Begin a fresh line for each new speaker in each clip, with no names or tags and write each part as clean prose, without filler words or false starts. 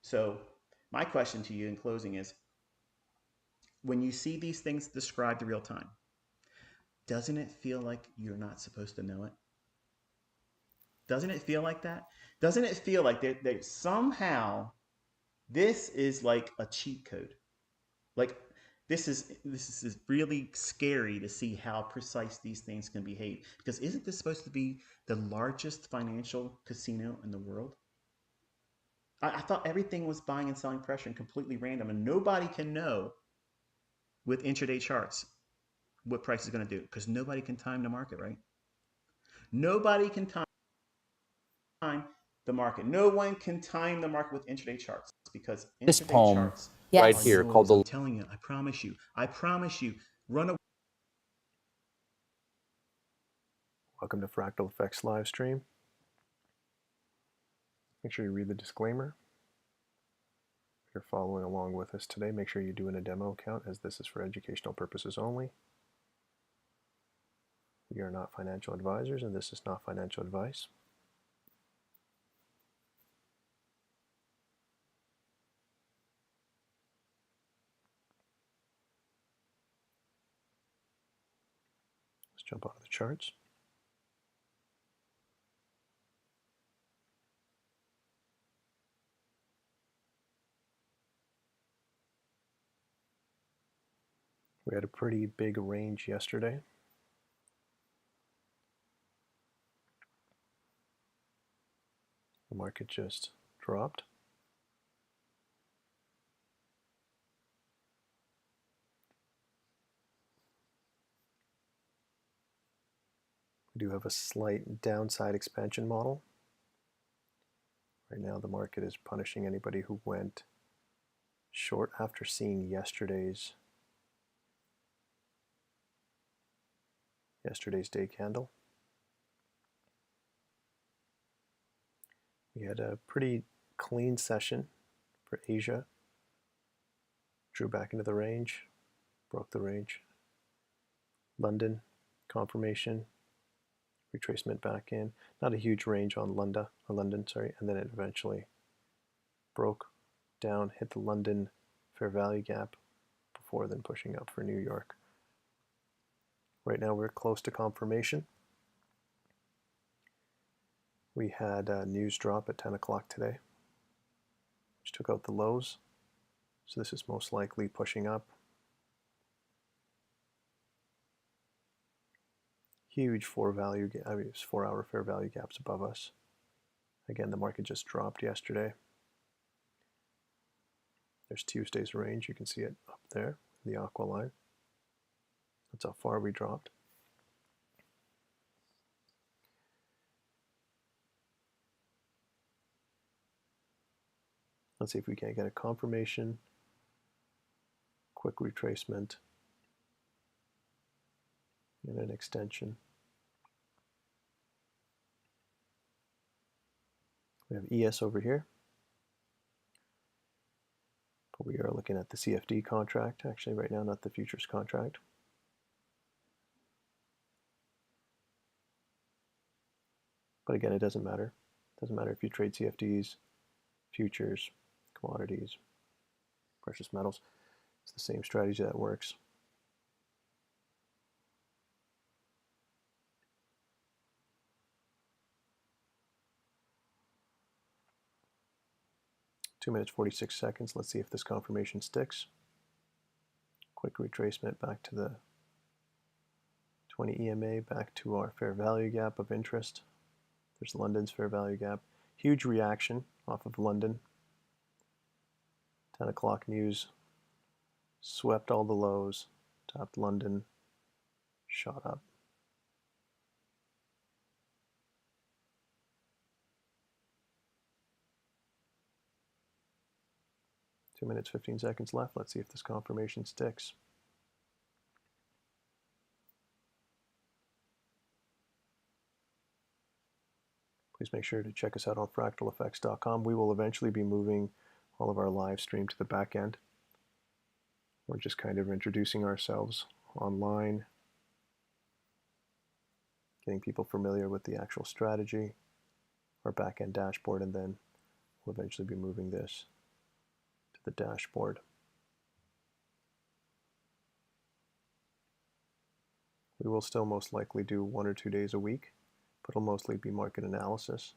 So, my question to you in closing is, when you see these things described in real time, doesn't it feel like you're not supposed to know it? Doesn't it feel like that? Doesn't it feel like that somehow this is like a cheat code? Like this is really scary to see how precise these things can behave. Because isn't this supposed to be the largest financial casino in the world? I thought everything was buying and selling pressure and completely random, and nobody can know with intraday charts what price is going to do because nobody can time the market, right? Nobody can time the market. No one can time the market with intraday charts because
This
intraday
poem
charts
right
are
Yes.
here called
noise.
the
I'm telling you, I promise you, I promise you. Run away.
Welcome to Fractal Effects live stream. Make sure you read the disclaimer. If you're following along with us today, make sure you do in a demo account as this is for educational purposes only. We are not financial advisors and this is not financial advice. Let's jump onto the charts. We had a pretty big range yesterday. The market just dropped. We do have a slight downside expansion model. Right now the market is punishing anybody who went short after seeing yesterday's day candle. We had a pretty clean session for Asia. Drew back into the range, broke the range. London, confirmation, retracement back in. Not a huge range on London, and then it eventually broke down, hit the London fair value gap before then pushing up for New York. Right now we're close to confirmation. We had a news drop at 10 o'clock today, which took out the lows. So this is most likely pushing up. Huge 4-hour fair value gaps above us. Again, the market just dropped yesterday. There's Tuesday's range. You can see it up there, the aqua line. That's how far we dropped. Let's see if we can't get a confirmation, quick retracement, and an extension. We have ES over here, but we are looking at the CFD contract actually right now, not the futures contract. But again, it doesn't matter. It doesn't matter if you trade CFDs, futures, commodities, precious metals. It's the same strategy that works. Two minutes, 46 seconds. Let's see if this confirmation sticks. Quick retracement back to the 20 EMA, back to our fair value gap of interest. There's London's fair value gap. Huge reaction off of London. 10 o'clock news swept all the lows, topped London, shot up. Two minutes, 15 seconds left. Let's see if this confirmation sticks. Please make sure to check us out on fractaleffects.com. We will eventually be moving all of our live stream to the back end. We're just kind of introducing ourselves online, getting people familiar with the actual strategy, our back end dashboard, and then we'll eventually be moving this the dashboard. We will still most likely do 1 or 2 days a week, but it'll mostly be market analysis.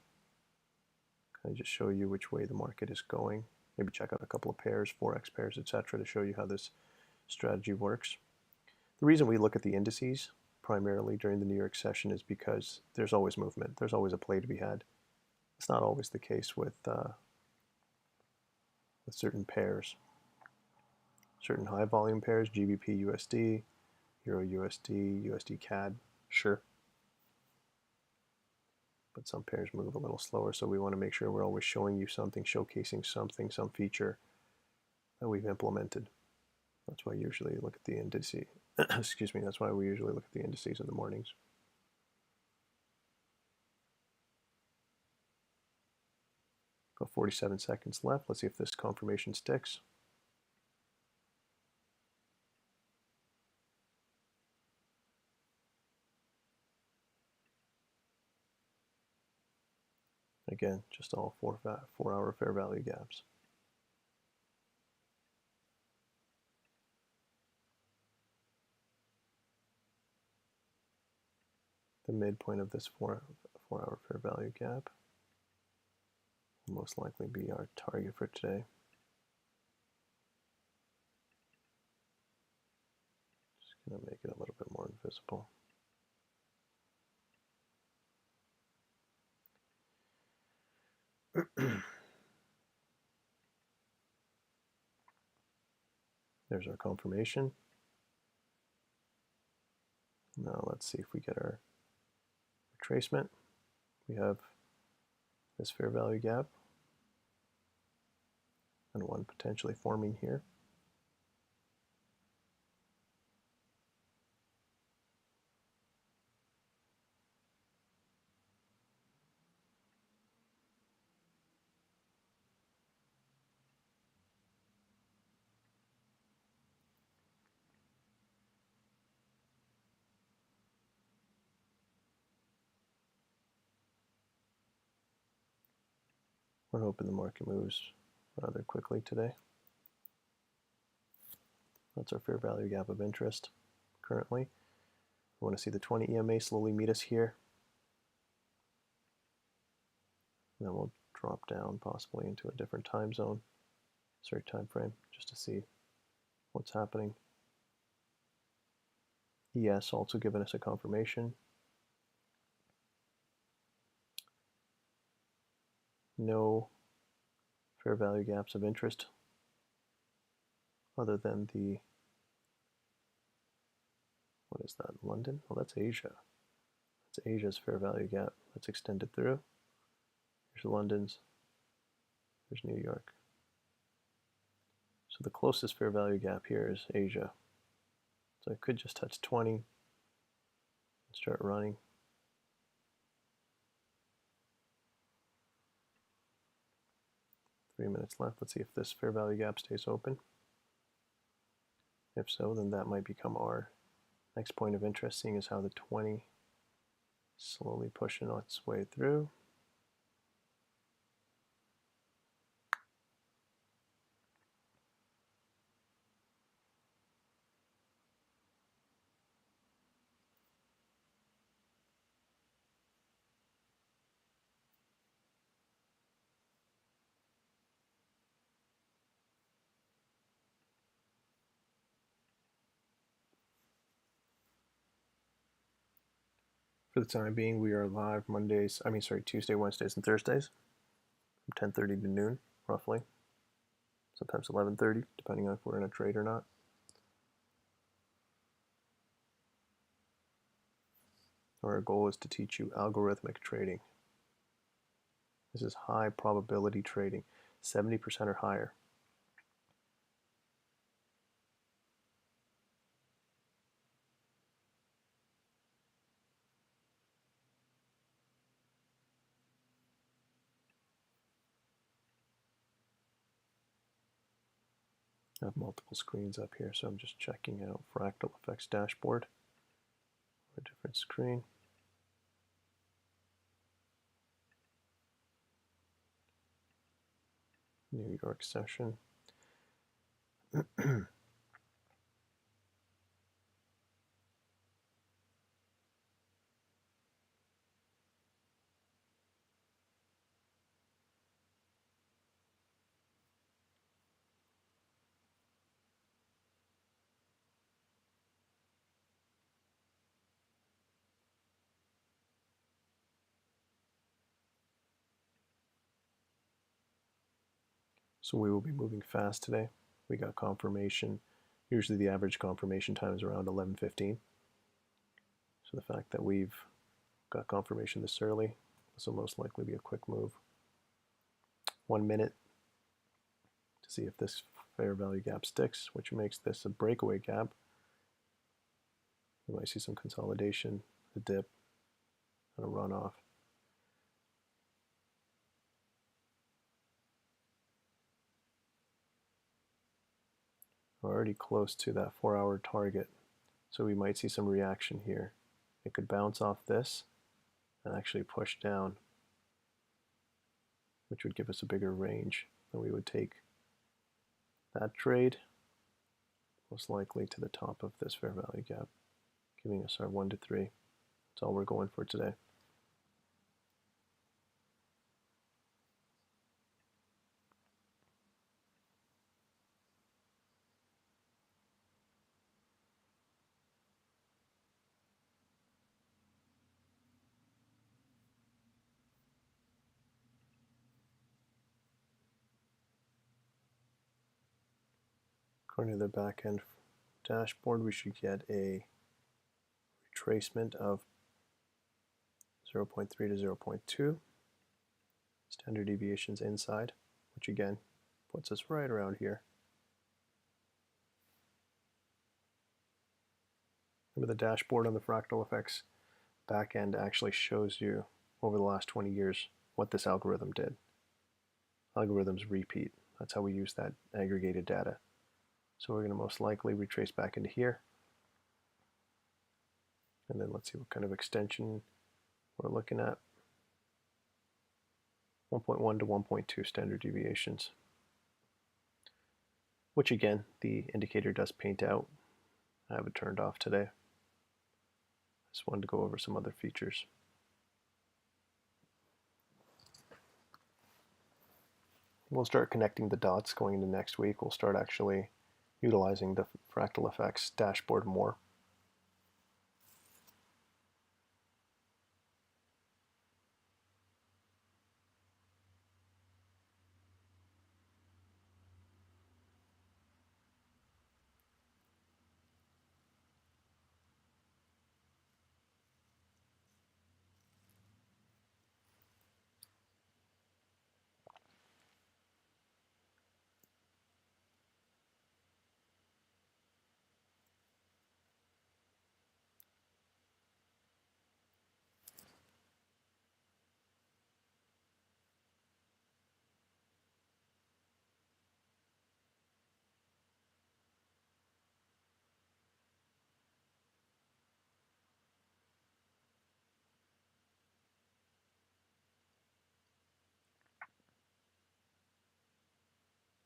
Kind of just show you which way the market is going. Maybe check out a couple of pairs, forex pairs, etc., to show you how this strategy works. The reason we look at the indices primarily during the New York session is because there's always movement. There's always a play to be had. It's not always the case with certain pairs. Certain high volume pairs, GBP USD, Euro USD, USD CAD, sure. But some pairs move a little slower, so we want to make sure we're always showing you something, showcasing something, some feature that we've implemented. That's why I usually look at the indices. Excuse me, that's why we usually look at the indices in the mornings. Got 47 seconds left. Let's see if this confirmation sticks. Again, just all 4-hour fair value gaps. The midpoint of this 4-hour fair value gap will most likely be our target for today. Just going to make it a little bit more invisible. There's our confirmation. Now let's see if we get our retracement. We have this fair value gap and one potentially forming here. We're hoping the market moves rather quickly today. That's our fair value gap of interest currently. We want to see the 20 EMA slowly meet us here. And then we'll drop down possibly into a different time zone, time frame, just to see what's happening. ES also giving us a confirmation. No fair value gaps of interest other than the, what is that, London? Well, that's Asia. That's Asia's fair value gap. That's extended through. Here's London's. Here's New York. So the closest fair value gap here is Asia. So I could just touch 20 and start running. Three minutes left. Let's see if this fair value gap stays open. If so, then that might become our next point of interest, seeing as how the 20 slowly pushing its way through. For the time being, we are live Tuesday, Wednesdays, and Thursdays from 10:30 to noon, roughly. Sometimes 11:30, depending on if we're in a trade or not. Our goal is to teach you algorithmic trading. This is high probability trading, 70% or higher. I have multiple screens up here, so I'm just checking out Fractal Effects dashboard, a different screen. New York session. So we will be moving fast today. We got confirmation. Usually the average confirmation time is around 11:15. So the fact that we've got confirmation this early, this will most likely be a quick move. 1 minute to see if this fair value gap sticks, which makes this a breakaway gap. We might see some consolidation, a dip, and a runoff. We're already close to that 4-hour target, so we might see some reaction here. It could bounce off this and actually push down, which would give us a bigger range. Then we would take that trade most likely to the top of this fair value gap, giving us our 1 to 3. That's all we're going for today. According to the back end dashboard, we should get a retracement of 0.3 to 0.2. Standard deviations inside, which again puts us right around here. Remember, the dashboard on the Fractal Effects backend actually shows you over the last 20 years what this algorithm did. Algorithms repeat. That's how we use that aggregated data. So we're going to most likely retrace back into here. And then let's see what kind of extension we're looking at. 1.1 to 1.2 standard deviations, which again, the indicator does paint out. I have it turned off today. Just wanted to go over some other features. We'll start connecting the dots going into next week. We'll start actually utilizing the Fractal Effects dashboard more.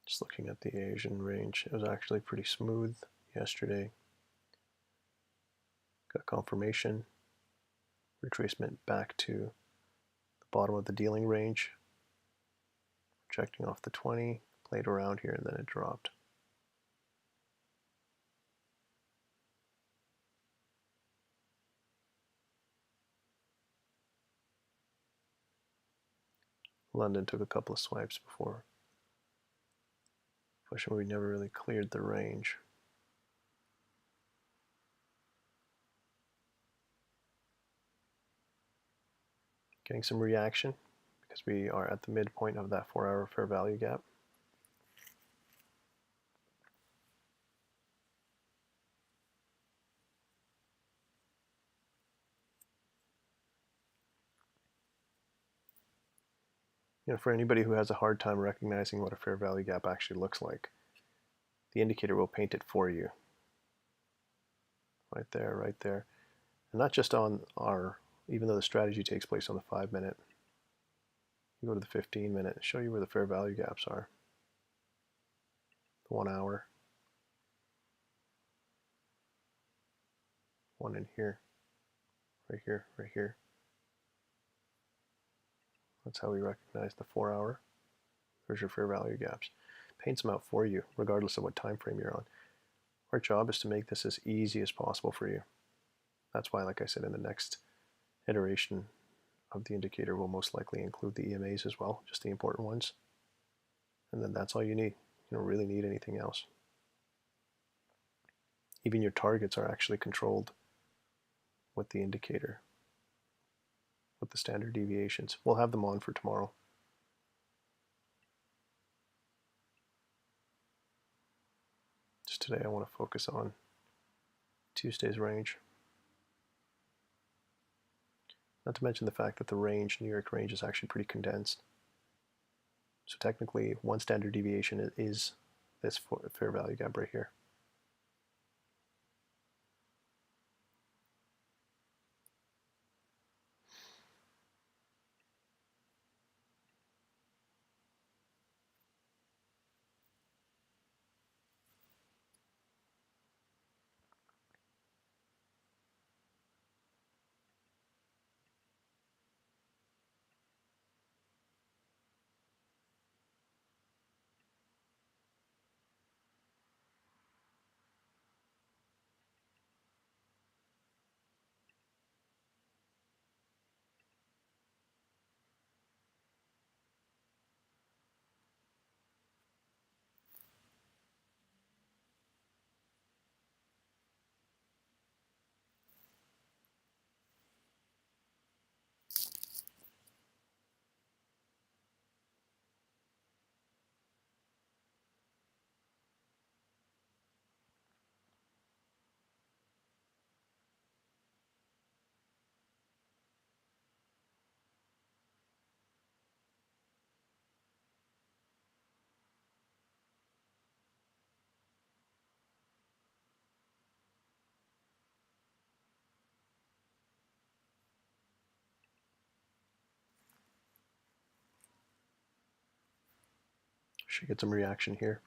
Just looking at the Asian range, it was actually pretty smooth yesterday. Got confirmation, retracement back to the bottom of the dealing range, rejecting off the 20, played around here, and then it dropped. London took a couple of swipes before pushing. We never really cleared the range. Getting some reaction because we are at the midpoint of that 4-hour fair value gap. For anybody who has a hard time recognizing what a fair value gap actually looks like, the indicator will paint it for you. Right there, right there. And not just on our, even though the strategy takes place on the 5-minute, you go to the 15-minute, show you where the fair value gaps are. The 1 hour, one in here, right here, right here. That's how we recognize the 4 hour. There's your fair value gaps. Paints them out for you, regardless of what time frame you're on. Our job is to make this as easy as possible for you. That's why, like I said, in the next iteration of the indicator, we'll most likely include the EMAs as well, just the important ones. And then that's all you need. You don't really need anything else. Even your targets are actually controlled with the indicator, with the standard deviations. We'll have them on for tomorrow. Just today I want to focus on Tuesday's range. Not to mention the fact that the range, New York range, is actually pretty condensed. So technically, one standard deviation is this fair value gap right here. Should get some reaction here.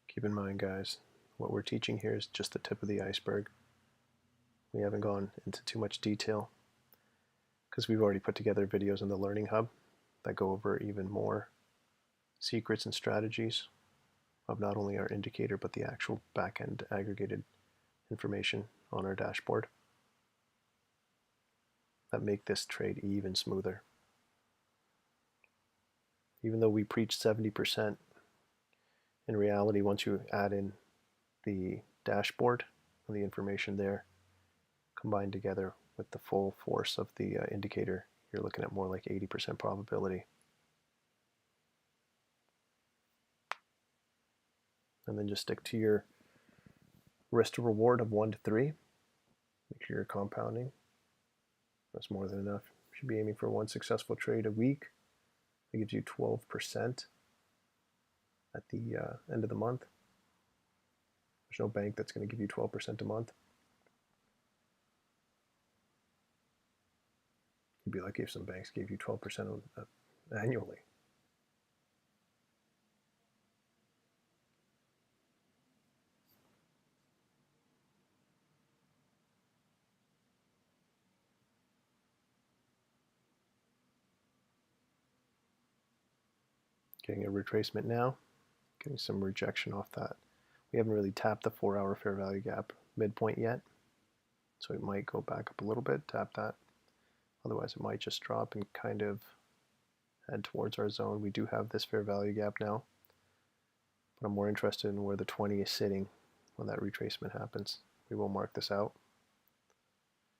Keep in mind, guys, what we're teaching here is just the tip of the iceberg. We haven't gone into too much detail because we've already put together videos in the Learning Hub that go over even more secrets and strategies of not only our indicator but the actual back-end aggregated information on our dashboard that make this trade even smoother. Even though we preach 70%, in reality, once you add in the dashboard and the information there combined together with the full force of the indicator, you're looking at more like 80% probability. And then just stick to your risk to reward of 1 to 3. Make sure you're compounding. That's more than enough. You should be aiming for 1 successful trade a week. That gives you 12% at the end of the month. There's no bank that's going to give you 12% a month. You'd be lucky if some banks gave you 12% annually. Getting a retracement now, getting some rejection off that. We haven't really tapped the 4 hour fair value gap midpoint yet, so it might go back up a little bit, tap that. Otherwise it might just drop and kind of head towards our zone. We do have this fair value gap now, but I'm more interested in where the 20 is sitting when that retracement happens. We will mark this out.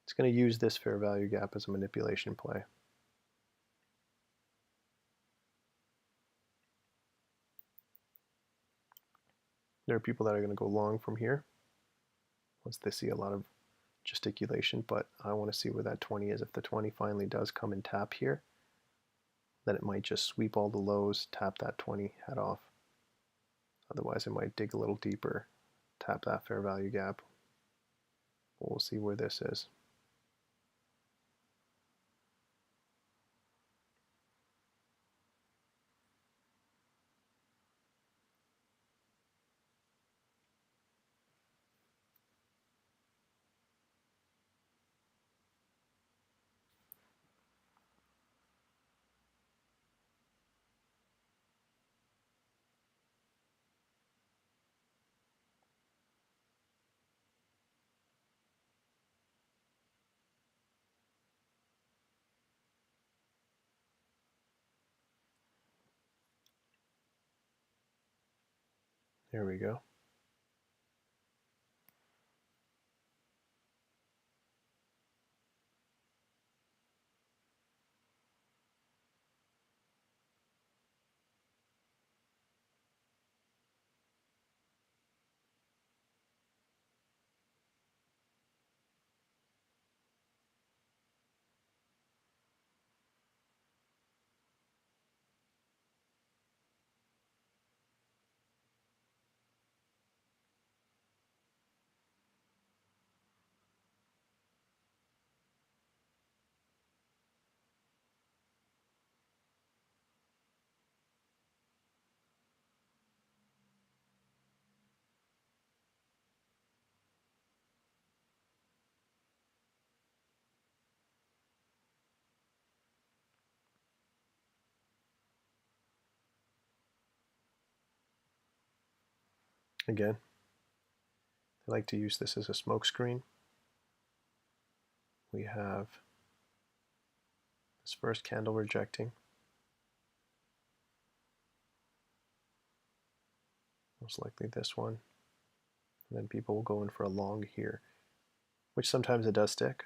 It's going to use this fair value gap as a manipulation play. There are people that are going to go long from here once they see a lot of gesticulation, but I want to see where that 20 is. If the 20 finally does come and tap here, then it might just sweep all the lows, tap that 20, head off. Otherwise, it might dig a little deeper, tap that fair value gap, We'll see where this is. There we go. Again, I like to use this as a smoke screen. We have this first candle rejecting. Most likely this one. And then people will go in for a long here, which sometimes it does stick.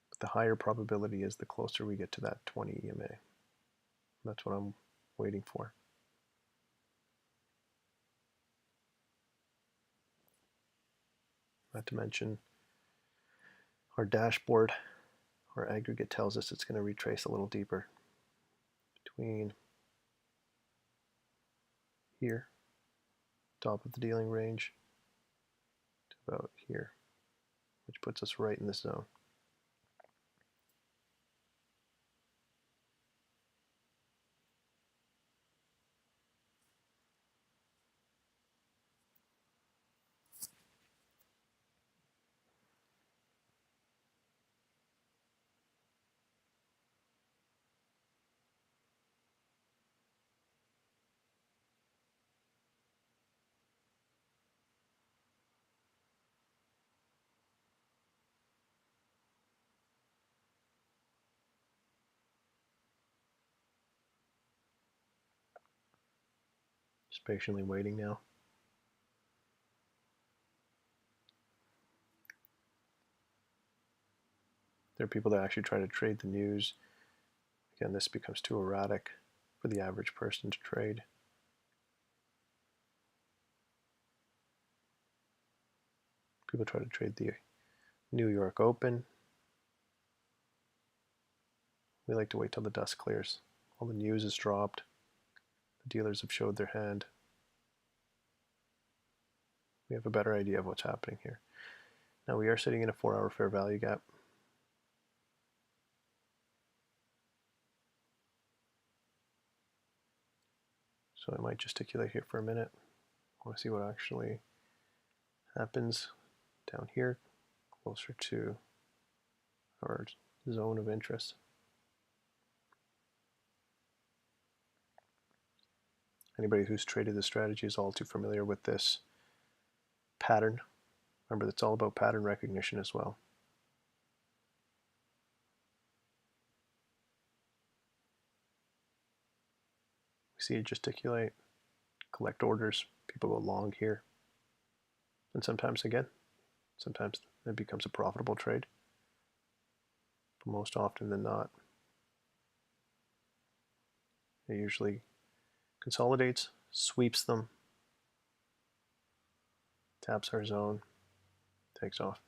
But the higher probability is the closer we get to that 20 EMA. That's what I'm waiting for. Not to mention our dashboard, our aggregate tells us it's going to retrace a little deeper between here, top of the dealing range, to about here, which puts us right in this zone. Just patiently waiting now. There are people that actually try to trade the news. Again, this becomes too erratic for the average person to trade. People try to trade the New York Open. We like to wait till the dust clears. All the news is dropped. The dealers have showed their hand. We have a better idea of what's happening here. Now we are sitting in a 4-hour fair value gap. So I might gesticulate here for a minute. I want to see what actually happens down here, closer to our zone of interest. Anybody who's traded this strategy is all too familiar with this pattern. Remember, that's all about pattern recognition as well. We see it gesticulate, collect orders, people go long here. And sometimes, again, sometimes it becomes a profitable trade. But most often than not, it usually consolidates, sweeps them, taps our zone, takes off.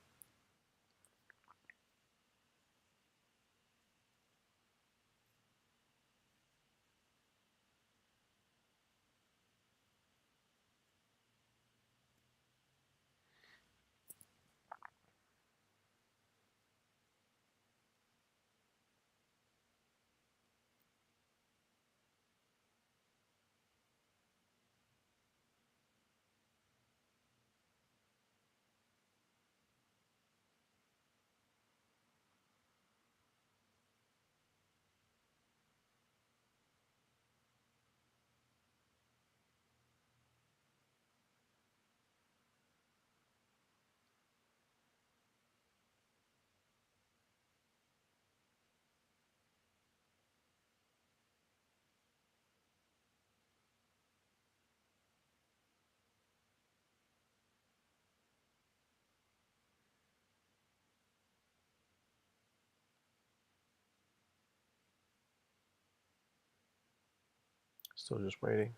Still just waiting.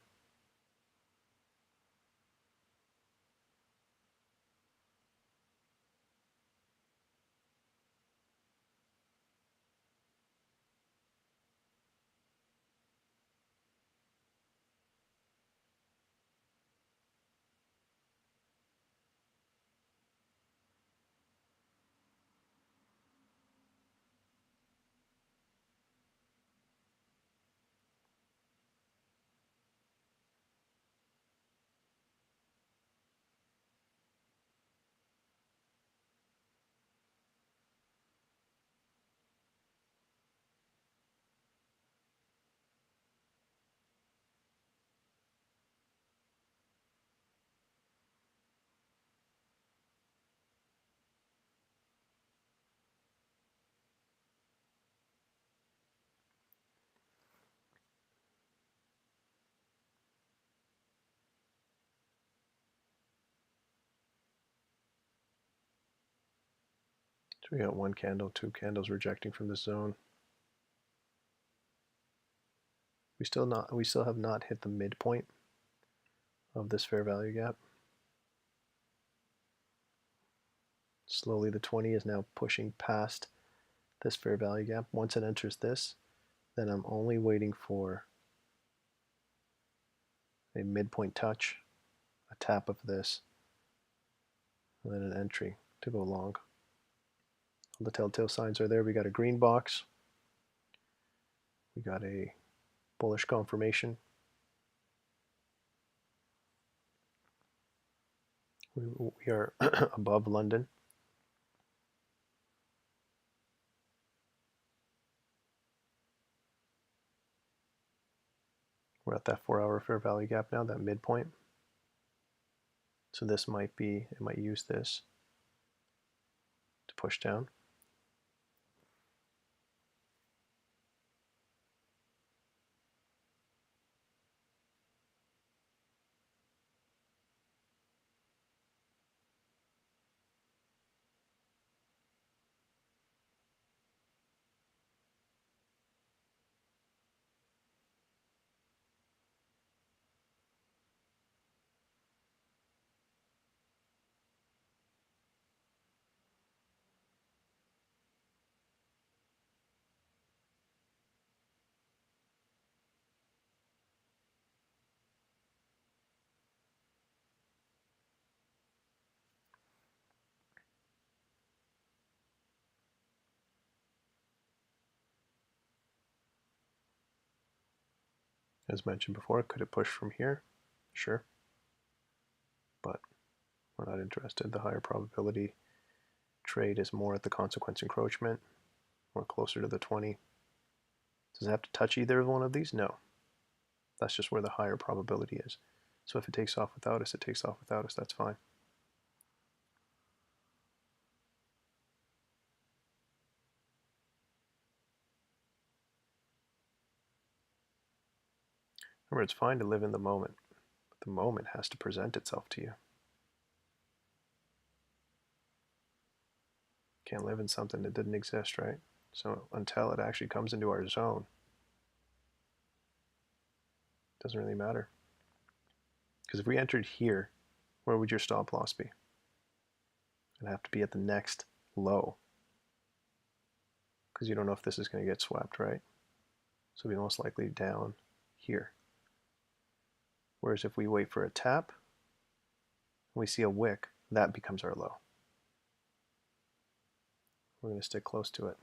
So we got one candle, two candles rejecting from the zone. We still have not hit the midpoint of this fair value gap. Slowly the 20 is now pushing past this fair value gap. Once it enters this, then I'm only waiting for a midpoint touch, a tap of this, and then an entry to go long. All the telltale signs are there. We got a green box. We got a bullish confirmation. We are above London. We're at that 4-hour fair value gap now, that midpoint. So this might be, it might use this to push down. As mentioned before, could it push from here? Sure. But we're not interested. The higher probability trade is more at the consequence encroachment. We're closer to the 20. Does it have to touch either of one of these? No. That's just where the higher probability is. So if it takes off without us, it takes off without us. That's fine. Remember, it's fine to live in the moment, but the moment has to present itself to you. Can't live in something that didn't exist, right? So until it actually comes into our zone, it doesn't really matter. Because if we entered here, where would your stop loss be? It'd have to be at the next low, because you don't know if this is going to get swept, right? So it'd be most likely down here. Whereas if we wait for a tap, and we see a wick, that becomes our low. We're going to stick close to it.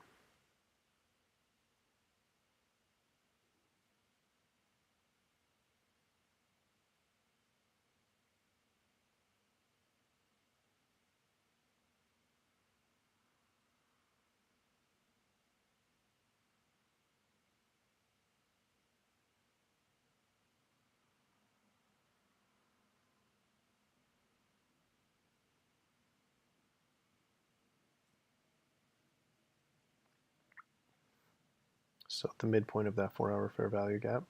So at the midpoint of that 4-hour fair value gap.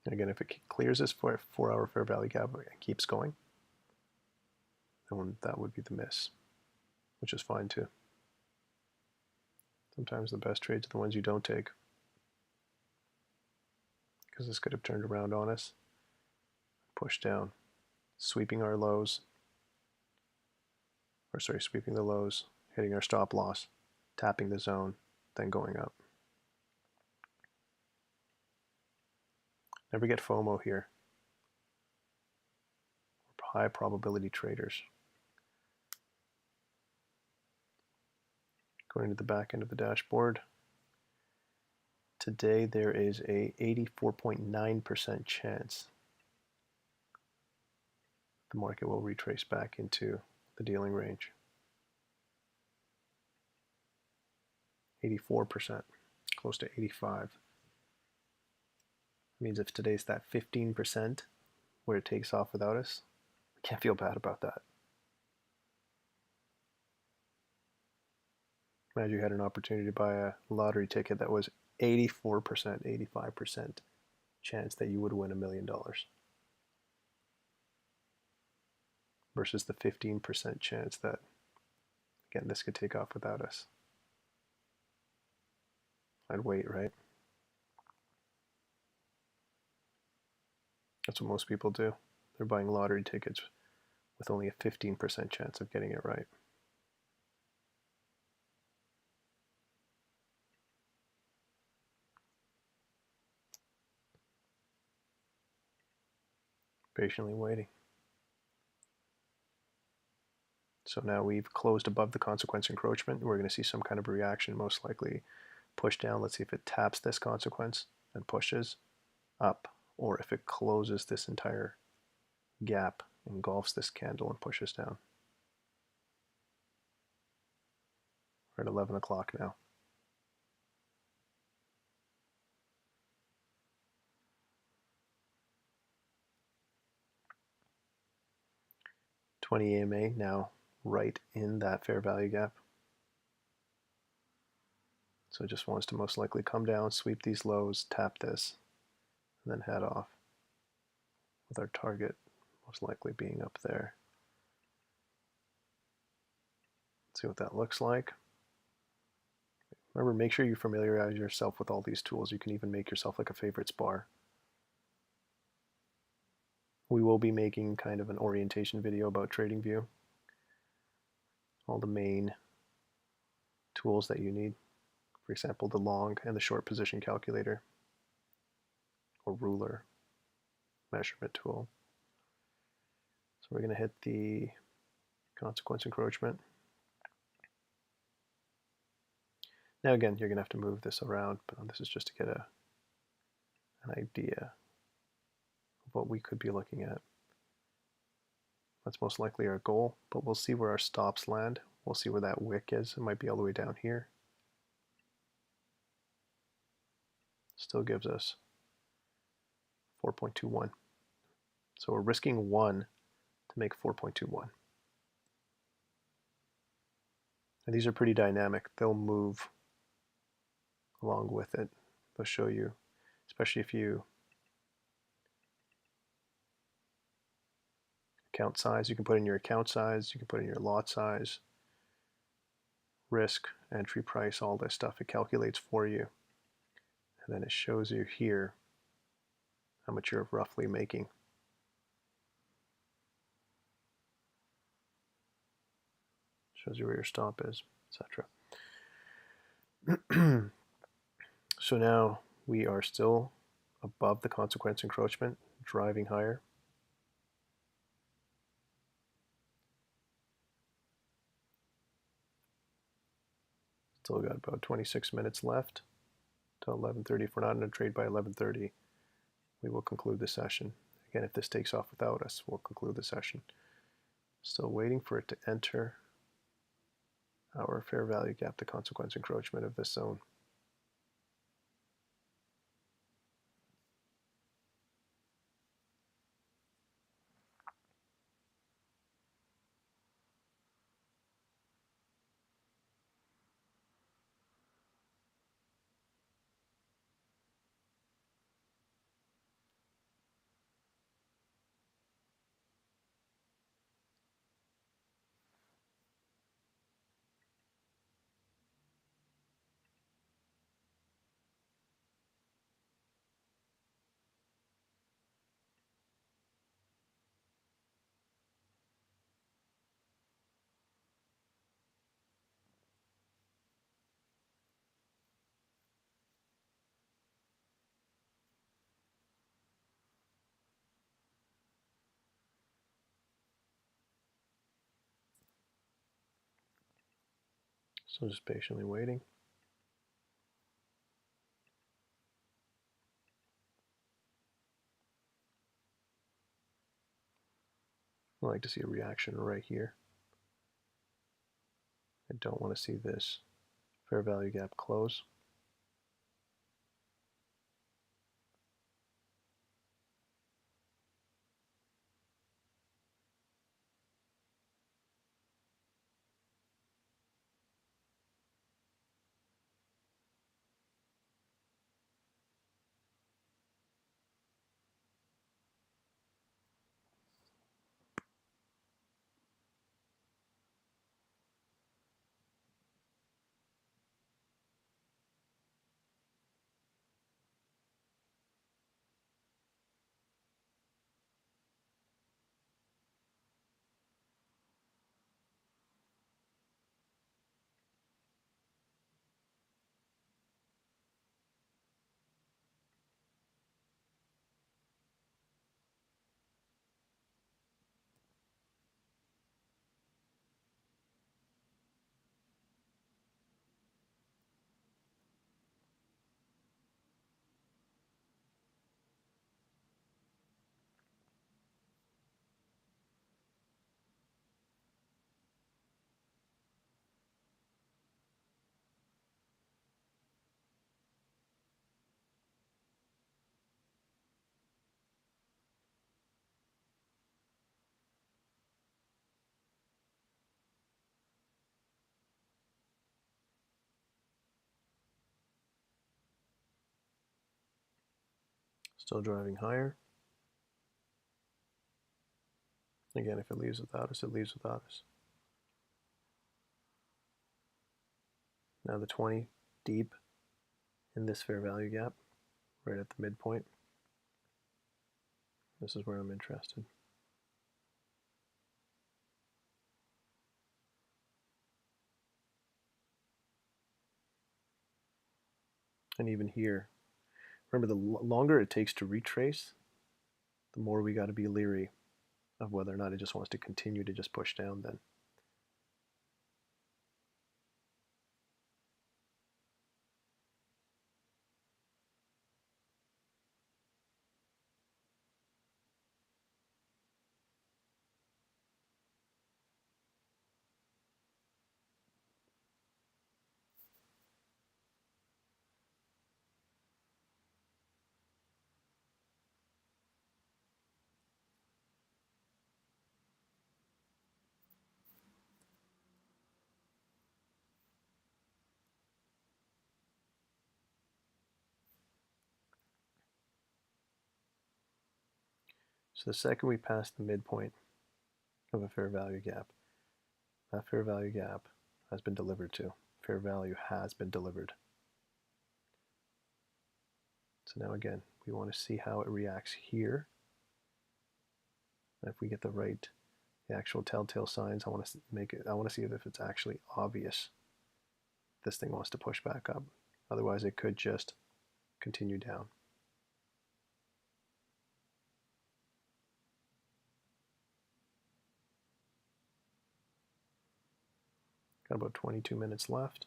And again, if it clears this 4-hour fair value gap and keeps going, then that would be the miss, which is fine too. Sometimes the best trades are the ones you don't take, because this could have turned around on us. Push down, sweeping our lows, or sorry, sweeping the lows, hitting our stop loss, tapping the zone, then going up. Never get FOMO here. We're high probability traders. Going to the back end of the dashboard, today there is a 84.9% chance the market will retrace back into the dealing range. 84%, close to 85. Means if today's that 15% where it takes off without us, I can't feel bad about that. Imagine you had an opportunity to buy a lottery ticket that was 84%, 85% chance that you would win $1 million versus the 15% chance that, again, this could take off without us. I'd wait, right? That's what most people do. They're buying lottery tickets with only a 15% chance of getting it right. Patiently waiting. So now we've closed above the consequence encroachment. We're going to see some kind of reaction, most likely push down. Let's see if it taps this consequence and pushes up, or if it closes this entire gap, engulfs this candle and pushes down. We're at 11 o'clock now. $20 EMA now right in that fair value gap. So it just wants to most likely come down, sweep these lows, tap this, and then head off, with our target most likely being up there. Let's see what that looks like. Remember, make sure you familiarize yourself with all these tools. You can even make yourself like a favorites bar. We will be making kind of an orientation video about TradingView. All the main tools that you need. For example, the long and the short position calculator, or ruler, measurement tool. So we're going to hit the consequence encroachment. Now again, you're going to have to move this around, but this is just to get an idea of what we could be looking at. That's most likely our goal, but we'll see where our stops land. We'll see where that wick is. It might be all the way down here. Still gives us 4.21. So we're risking 1 to make 4.21. And these are pretty dynamic. They'll move along with it. They'll show you, especially if you account size, you can put in your account size, you can put in your lot size, risk, entry price, all this stuff. It calculates for you. And then it shows you here how much you're roughly making. Shows you where your stop is, etc. So now we are still above the consequence encroachment, driving higher. Still got about 26 minutes left till 11:30. If we're not in a trade by 11:30, we will conclude the session. Again, if this takes off without us, we'll conclude the session. Still waiting for it to enter our fair value gap, the consequence encroachment of this zone. So just patiently waiting. I like to see a reaction right here. I don't want to see this fair value gap close. Still driving higher. Again, if it leaves without us, it leaves without us. Now the 20 deep in this fair value gap, right at the midpoint. This is where I'm interested. And even here, remember, the longer it takes to retrace, the more we got to be leery of whether or not it just wants to continue to just push down then. So the second we pass the midpoint of a fair value gap, that fair value gap has been delivered to. Fair value has been delivered. So now again, we want to see how it reacts here. And if we get the actual telltale signs, I want to see if it's actually obvious this thing wants to push back up. Otherwise, it could just continue down. Got about 22 minutes left.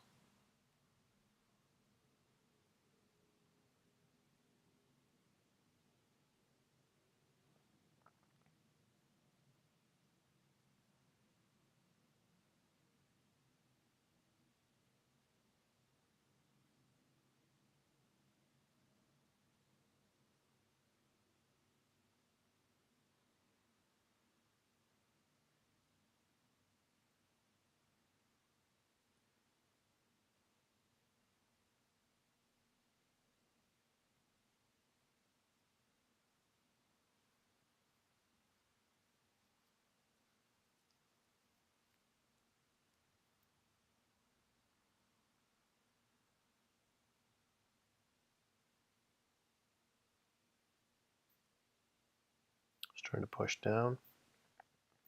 Just trying to push down.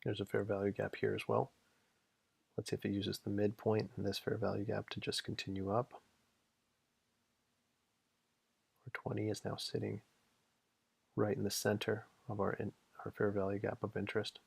There's a fair value gap here as well. Let's see if it uses the midpoint in this fair value gap to just continue up. Our 20 is now sitting right in the center of our fair value gap of interest.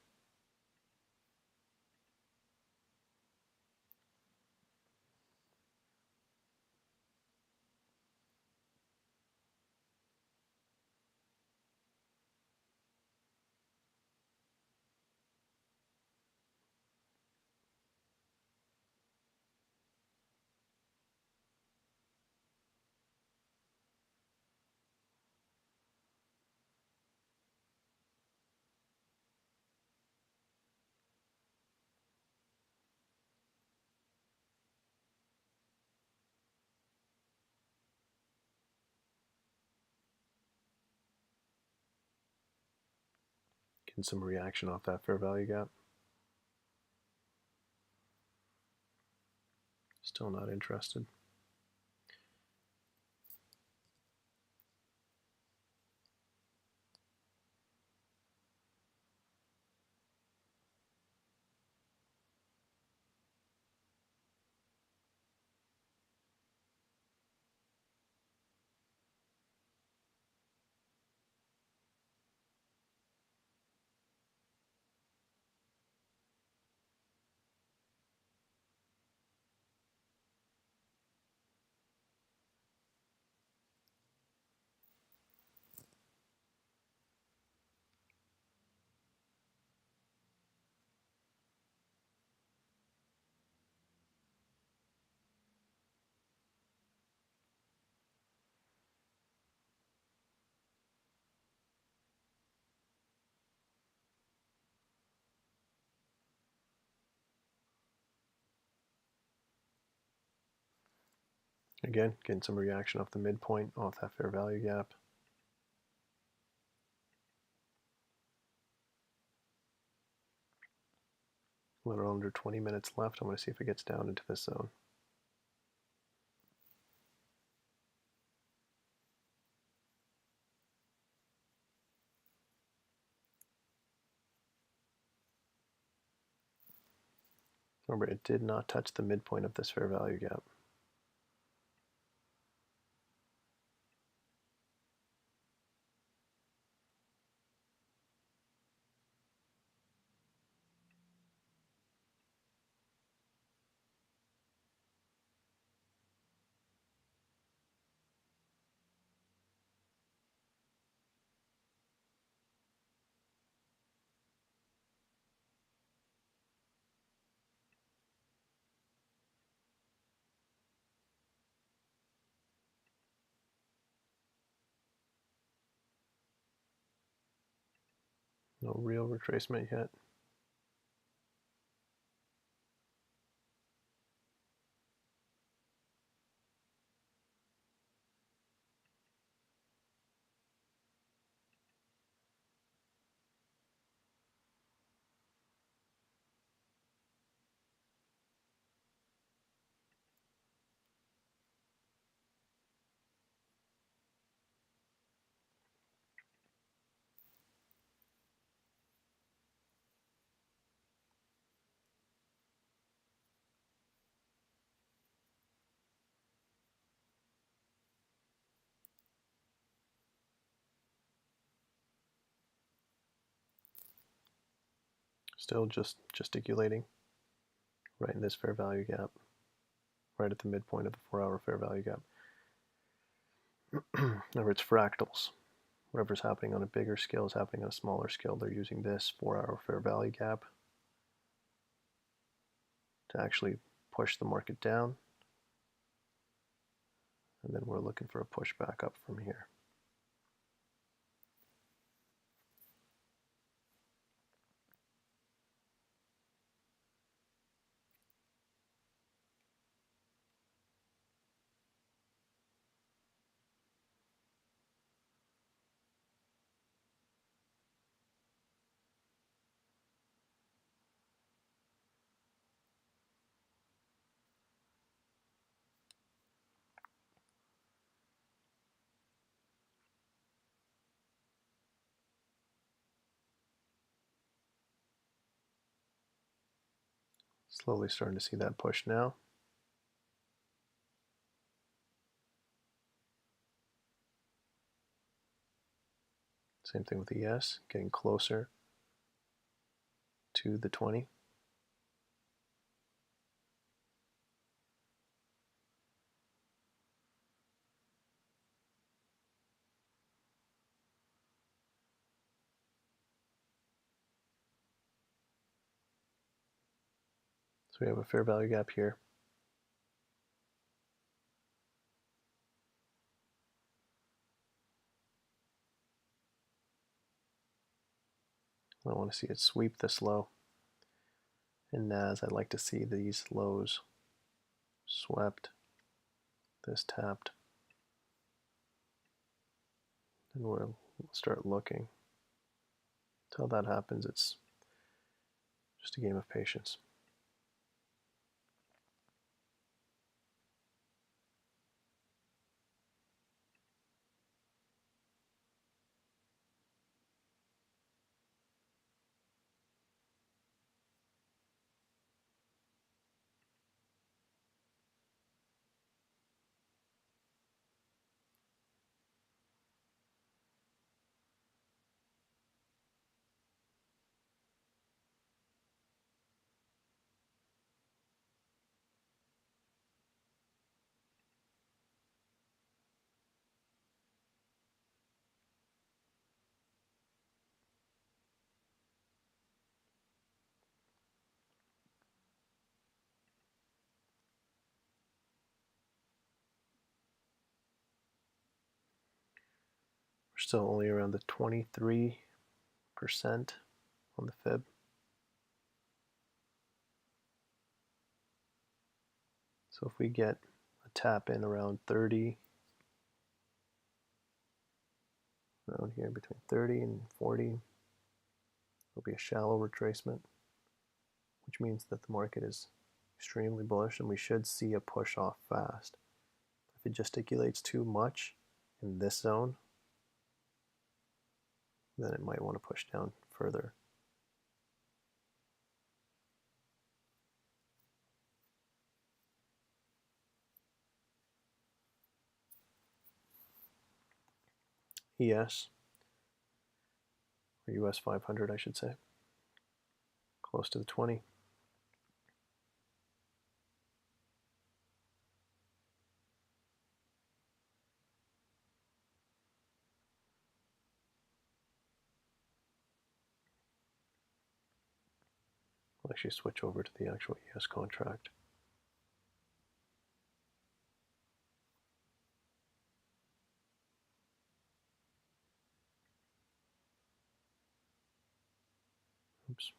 Getting some reaction off that fair value gap. Still not interested. Again, getting some reaction off the midpoint, off that fair value gap. A little under 20 minutes left. I'm going to see if it gets down into this zone. Remember, it did not touch the midpoint of this fair value gap. No real retracement yet. Still just gesticulating right in this fair value gap, right at the midpoint of the 4-hour fair value gap. Remember, it's fractals. Whatever's happening on a bigger scale is happening on a smaller scale. They're using this 4-hour fair value gap to actually push the market down. And then we're looking for a push back up from here. Slowly starting to see that push now. Same thing with the ES, getting closer to the 20. So we have a fair value gap here. I want to see it sweep this low. In NAS, I'd like to see these lows swept, this tapped. And we'll start looking Until that happens, it's just a game of patience. We're still only around the 23% on the fib. So if we get a tap in around 30, around here between 30 and 40, there'll be a shallow retracement, which means that the market is extremely bullish and we should see a push off fast. If it gesticulates too much in this zone, then it might want to push down further. ES, or US 500 I should say, close to the 20. I'll actually switch over to the actual ES contract. Oops.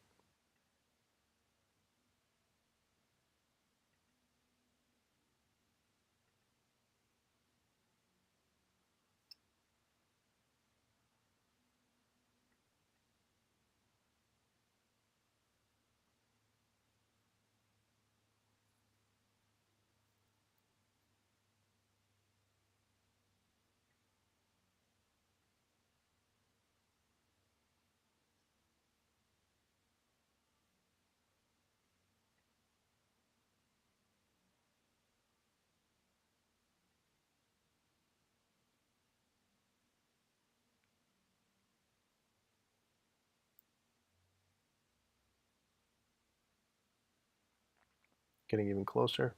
Getting even closer.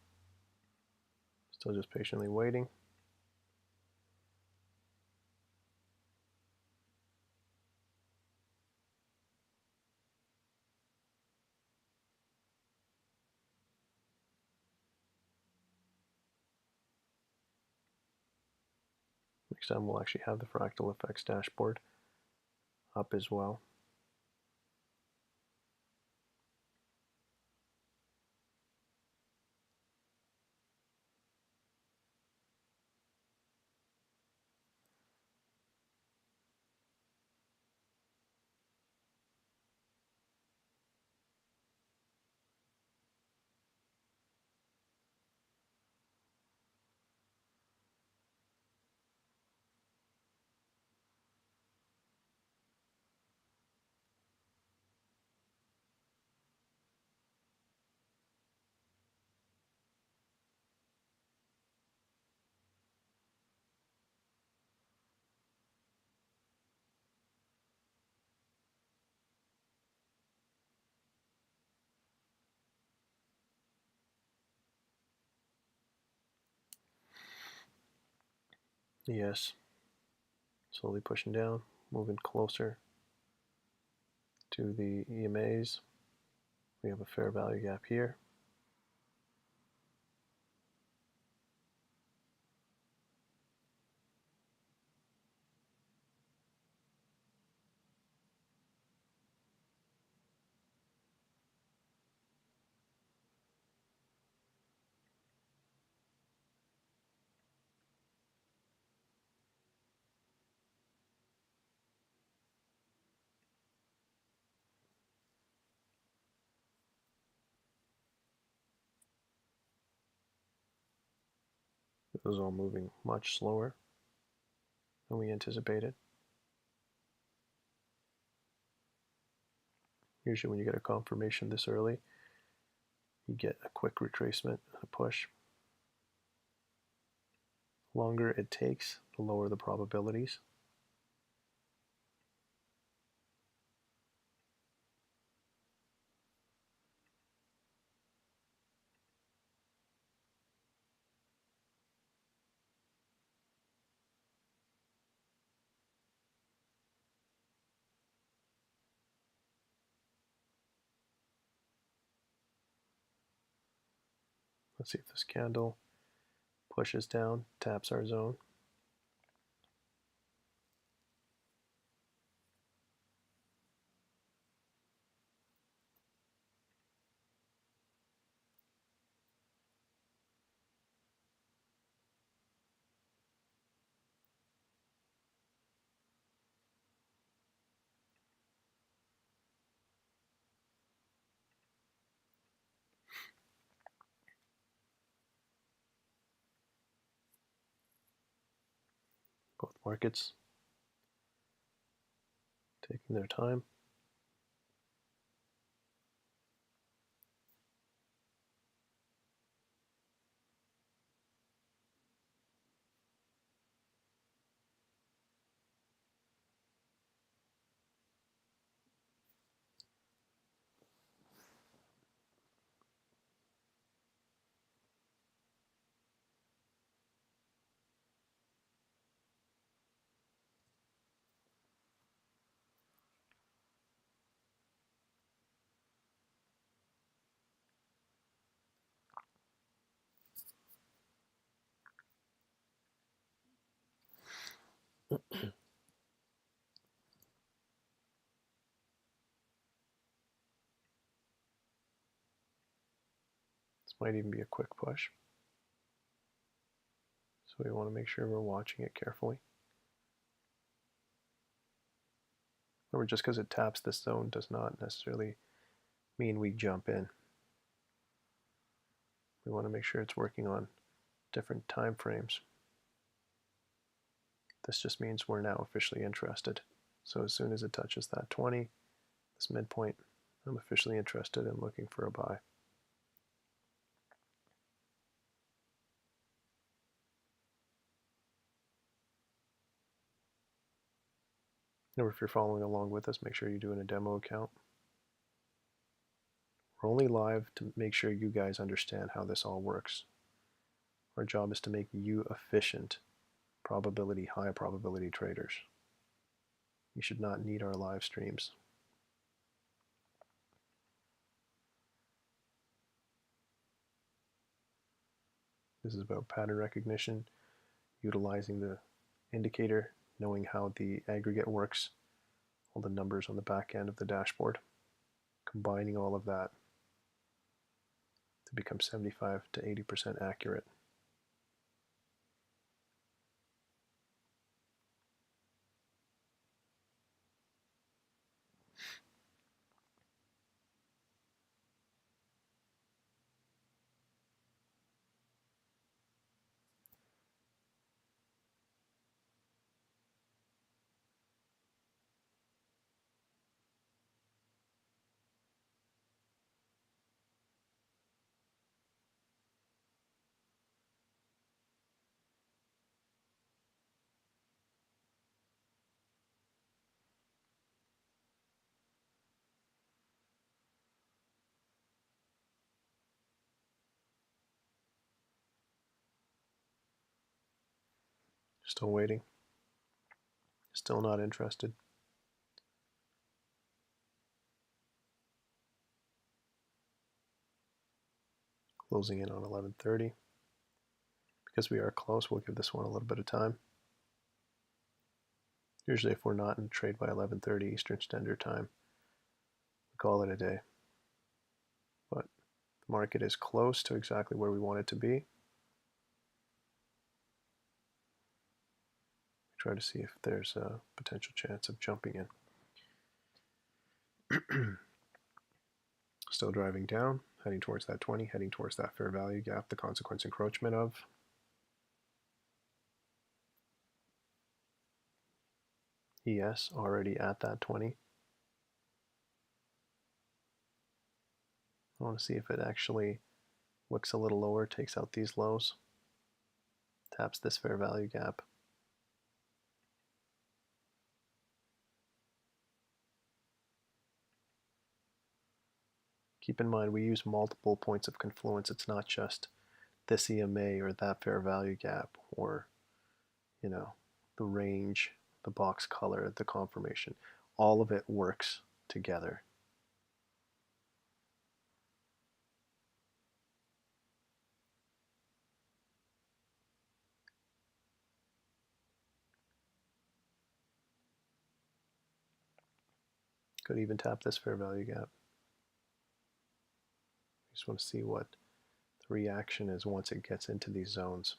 Still just patiently waiting. Next time we'll actually have the Fractal Effects dashboard up as well. Yes, slowly pushing down, moving closer to the EMAs. We have a fair value gap here. It was all moving much slower than we anticipated. Usually when you get a confirmation this early, you get a quick retracement and a push. The longer it takes, the lower the probabilities. Let's see if this candle pushes down, taps our zone. Both markets taking their time. This might even be a quick push. So we want to make sure we're watching it carefully. Remember, just because it taps this zone does not necessarily mean we jump in. We want to make sure it's working on different time frames. This just means we're now officially interested. So as soon as it touches that 20, this midpoint, I'm officially interested in looking for a buy. Remember, if you're following along with us, make sure you do in a demo account. We're only live to make sure you guys understand how this all works. Our job is to make you efficient, probability, high probability traders. You should not need our live streams. This is about pattern recognition, utilizing the indicator, knowing how the aggregate works, all the numbers on the back end of the dashboard, combining all of that to become 75 to 80% accurate. Still waiting. Still not interested. Closing in on 11:30. Because we are close, we'll give this one a little bit of time. Usually if we're not in trade by 11:30 Eastern Standard Time, we call it a day. But the market is close to exactly where we want it to be. We try to see if there's a potential chance of jumping in. Still driving down, heading towards that 20, heading towards that fair value gap, the consequence encroachment of. ES already at that 20. I want to see if it actually wicks a little lower, takes out these lows, taps this fair value gap. Keep in mind, we use multiple points of confluence. It's not just this EMA or that fair value gap or, the range, the box color, the confirmation. All of it works together. Could even tap this fair value gap. Just want to see what the reaction is once it gets into these zones.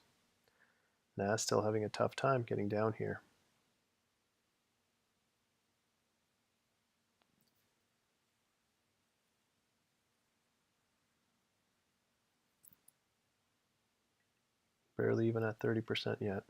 Nah, still having a tough time getting down here. Barely even at 30% yet.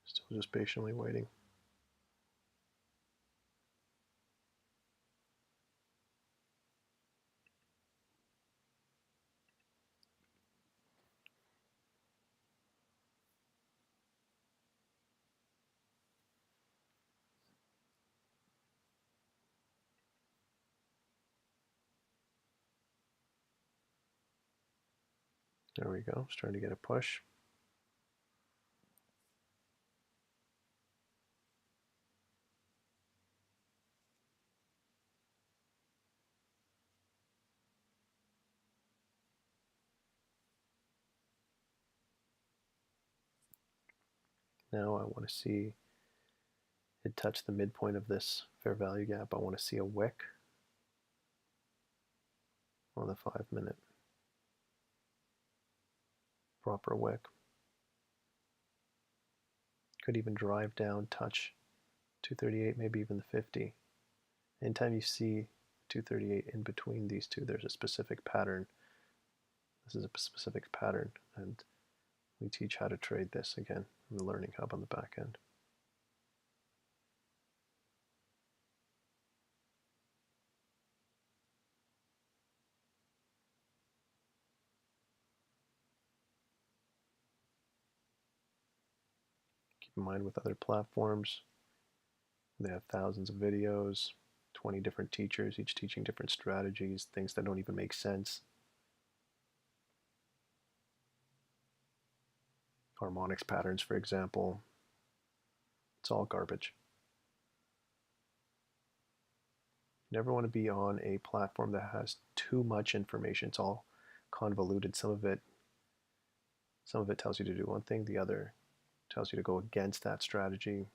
Still just patiently waiting. There we go, starting to get a push. Now I want to see it touch the midpoint of this fair value gap. I want to see a wick on the 5-minute. Proper wick. Could even drive down, touch 238, maybe even the 50. Anytime you see 238 in between these two, there's a specific pattern. This is a specific pattern, and we teach how to trade this again in the Learning Hub on the back end. Keep in mind with other platforms, they have thousands of videos, 20 different teachers, each teaching different strategies, things that don't even make sense. Harmonics patterns, for example, it's all garbage. You never want to be on a platform that has too much information. It's all convoluted. Some of it tells you to do one thing, the other tells you to go against that strategy.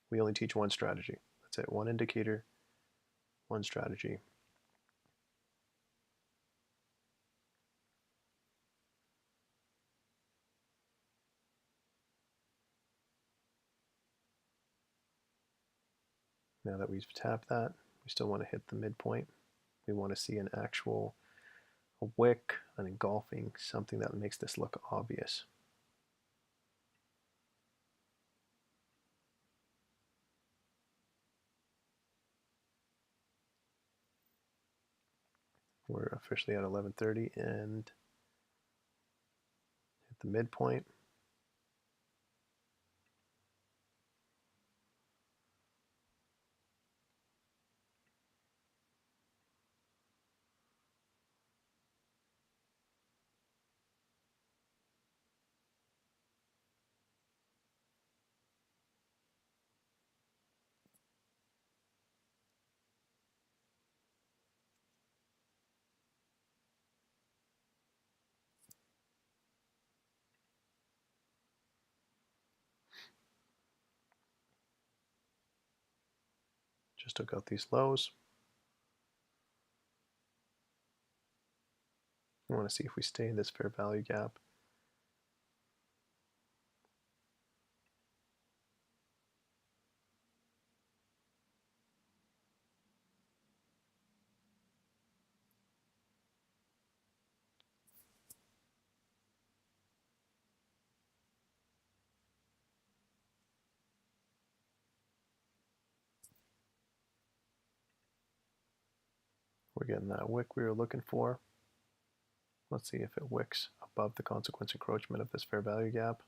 We only teach one strategy. That's it. One indicator, one strategy. Now that we've tapped that, we still want to hit the midpoint. We want to see an actual wick, an engulfing, something that makes this look obvious. We're officially at 11:30 and hit the midpoint. Just took out these lows. I want to see if we stay in this fair value gap. We're getting that wick we were looking for. Let's see if it wicks above the consequence encroachment of this fair value gap.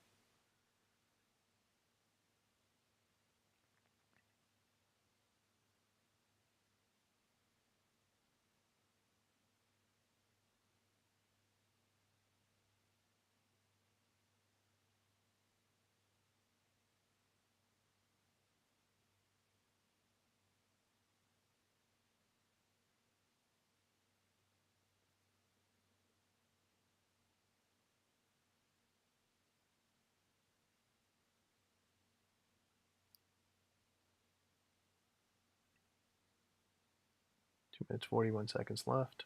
Two minutes, 41 seconds left.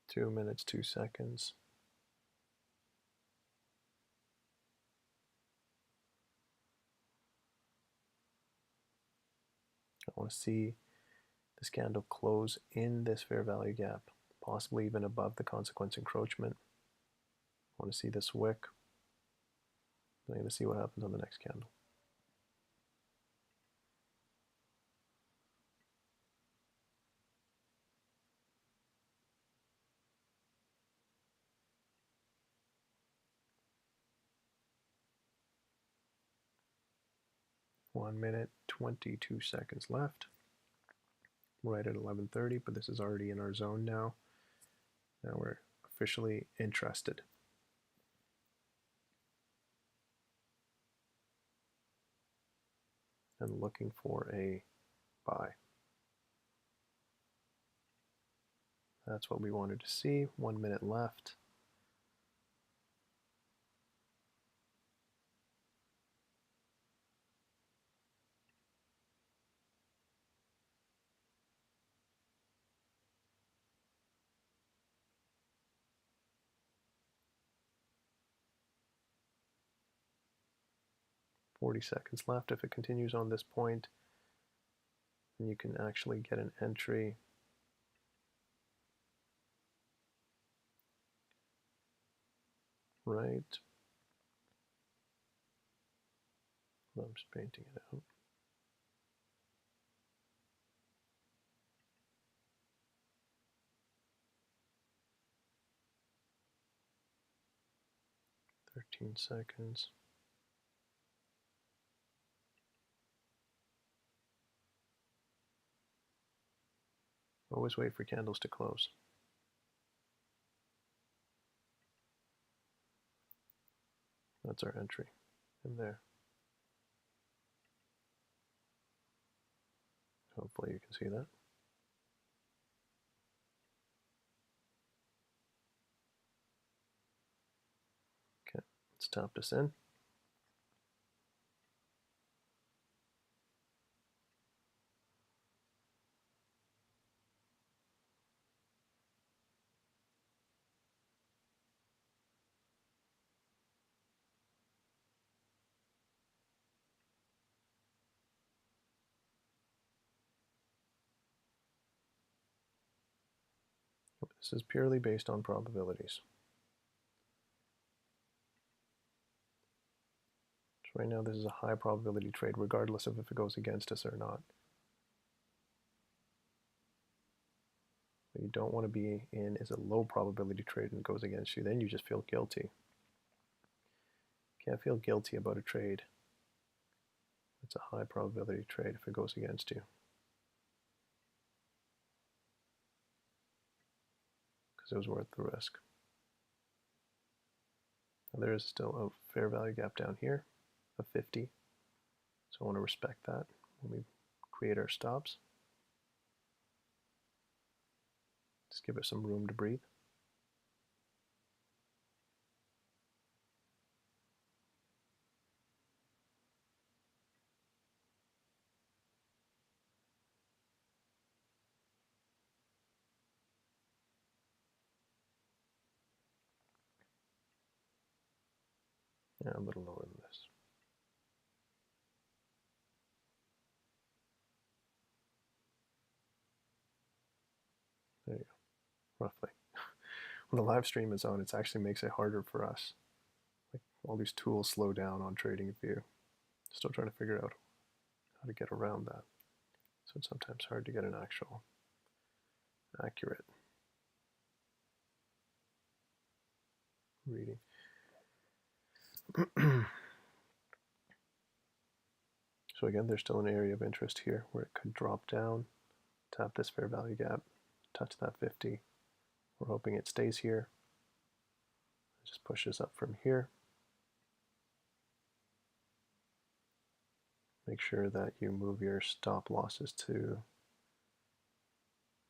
Two minutes, 2 seconds. I want to see this candle close in this fair value gap, possibly even above the consequence encroachment. I want to see this wick. I'm going to see what happens on the next candle. One minute, 22 seconds left. Right at 11:30, but this is already in our zone now. Now we're officially interested. And looking for a buy. That's what we wanted to see. 1 minute left. $40 left. If it continues on this point, then you can actually get an entry right. I'm just painting it out. Thirteen seconds. Always wait for candles to close. That's our entry in there. Hopefully you can see that. Okay, let's tap this in. This is purely based on probabilities. So right now this is a high probability trade regardless of if it goes against us or not. What you don't want to be in is a low probability trade and it goes against you. Then you just feel guilty. Can't feel guilty about a trade. It's a high probability trade if it goes against you, because it was worth the risk. Now there is still a fair value gap down here of 50, so I want to respect that when we create our stops. Just give it some room to breathe. Yeah, a little lower than this. There you go, roughly. When the live stream is on, it actually makes it harder for us. Like all these tools slow down on TradingView. Still trying to figure out how to get around that. So it's sometimes hard to get an actual accurate reading. So again, there's still an area of interest here where it could drop down, tap this fair value gap, touch that 50. We're hoping it stays here. It just pushes up from here. Make sure that you move your stop losses to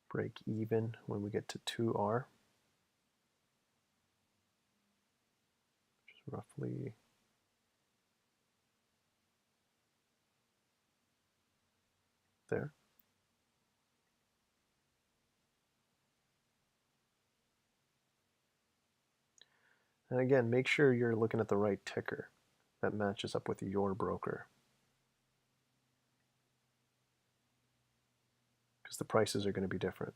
break even when we get to 2R, which is roughly there. And again, make sure you're looking at the right ticker that matches up with your broker, because the prices are going to be different.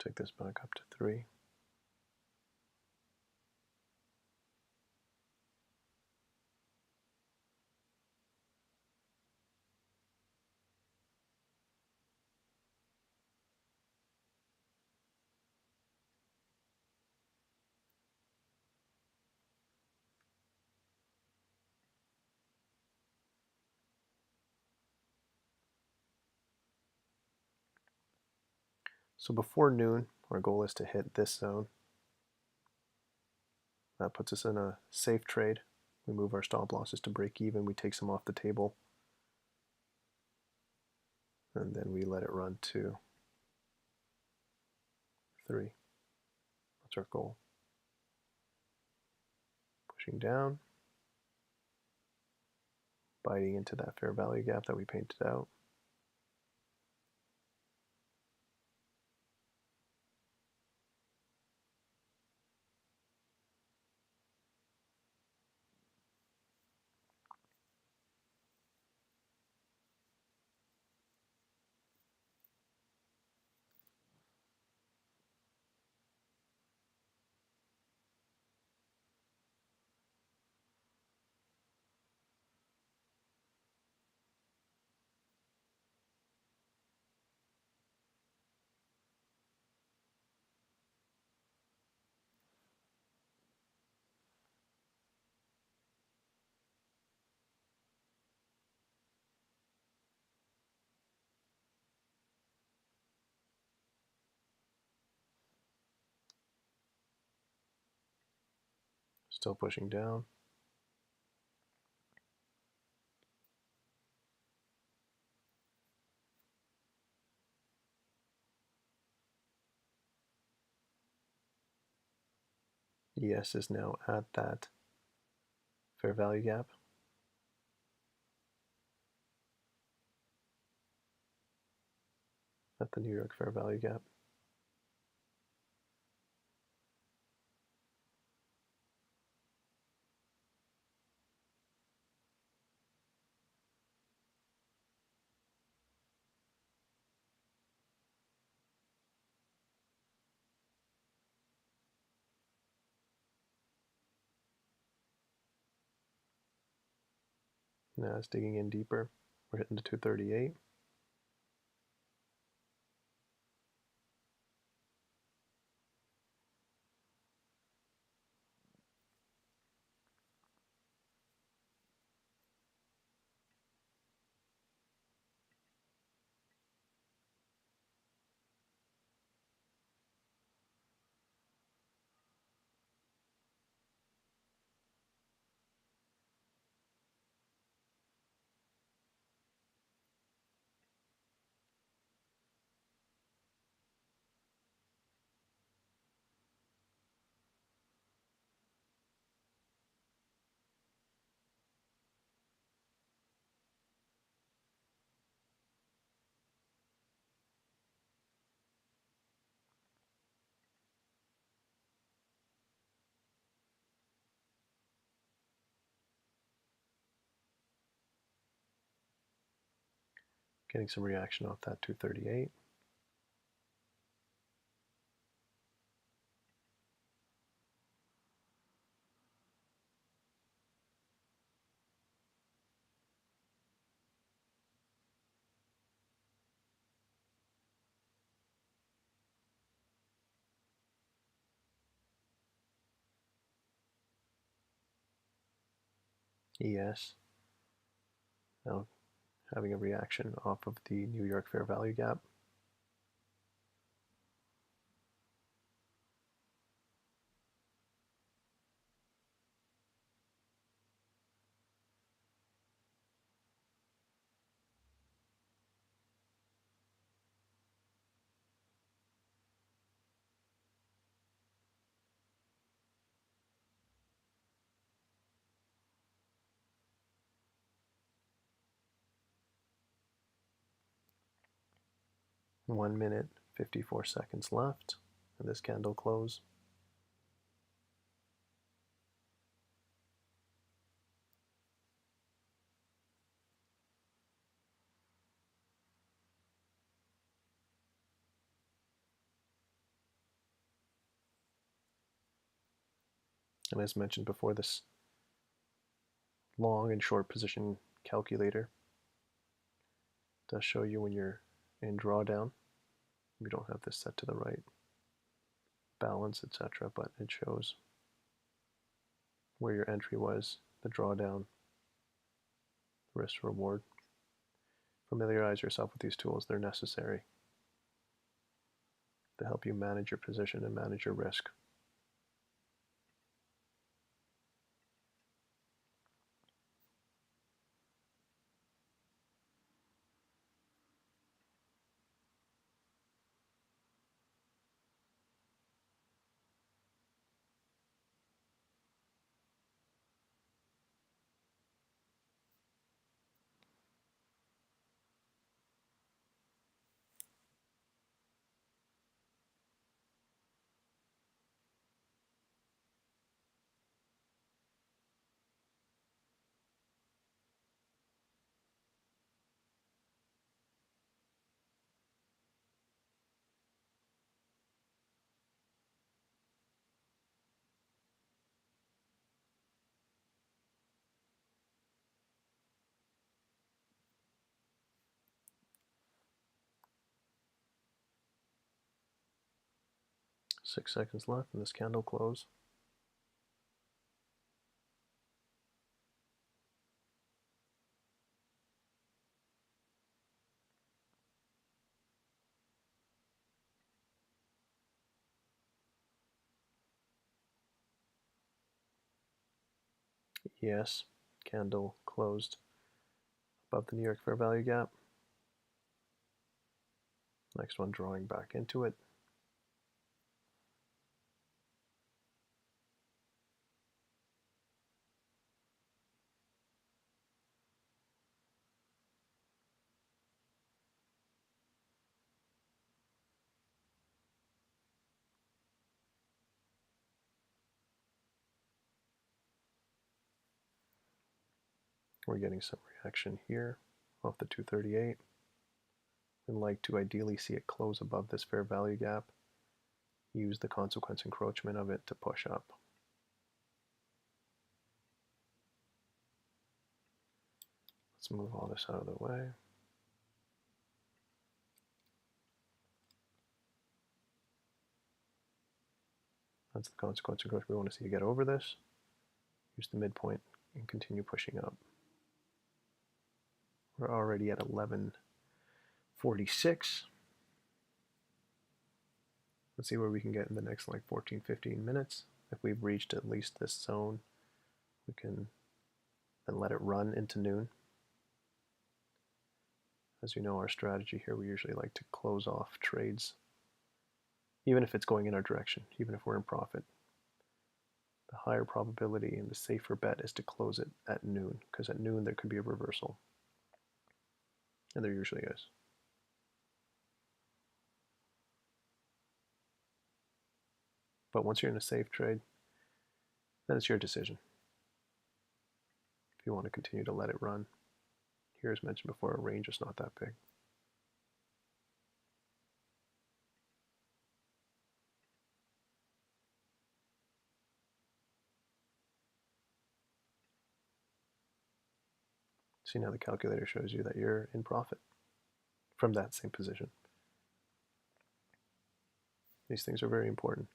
Take this back up to 3. So before noon, our goal is to hit this zone. That puts us in a safe trade. We move our stop losses to break even. We take some off the table. And then we let it run to 3. That's our goal. Pushing down, biting into that fair value gap that we painted out. Still pushing down. ES is now at that fair value gap. At the New York fair value gap. Now it's digging in deeper. We're hitting the 238. Getting some reaction off that 238. ES. Now having a reaction off of the New York fair value gap. One minute, 54 seconds left in this candle close. And as mentioned before, this long and short position calculator does show you when you're in drawdown. We don't have this set to the right balance, etc., but it shows where your entry was, the drawdown, risk reward. Familiarize yourself with these tools. They're necessary to help you manage your position and manage your risk. Six seconds left in this candle close. Yes, candle closed above the New York fair value gap. Next one drawing back into it. We're getting some reaction here off the 238. We'd like to ideally see it close above this fair value gap. Use the consequence encroachment of it to push up. Let's move all this out of the way. That's the consequence of growth. We want to see you get over this. Use the midpoint and continue pushing up. We're already at 11:46. Let's see where we can get in the next like 14, 15 minutes. If we've reached at least this zone, we can then let it run into noon. As you know, our strategy here, we usually like to close off trades, even if it's going in our direction, even if we're in profit. The higher probability and the safer bet is to close it at noon, because at noon there could be a reversal. And there usually is. But once you're in a safe trade, then it's your decision. If you want to continue to let it run. Here, as mentioned before, our range is not that big. See, now the calculator shows you that you're in profit from that same position. These things are very important.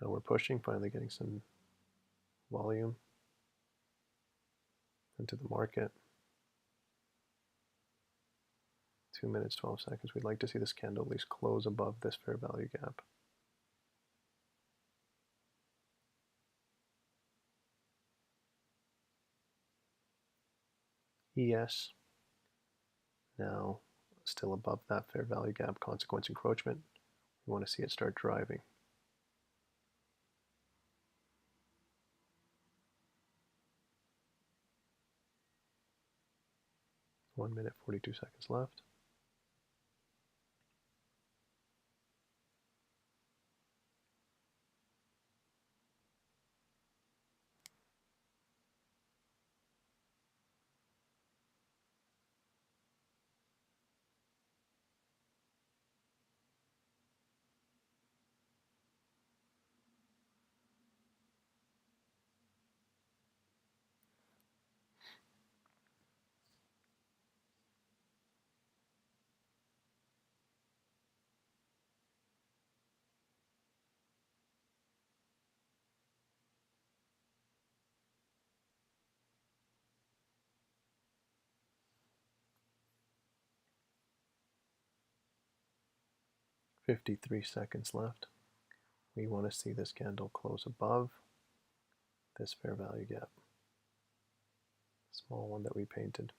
Now we're pushing, finally getting some volume into the market. 2 minutes, 12 seconds. We'd like to see this candle at least close above this fair value gap. ES now still above that fair value gap, consequence encroachment. We want to see it start driving. One minute, 42 seconds left. .53 seconds left. We want to see this candle close above this fair value gap. Small one that we painted.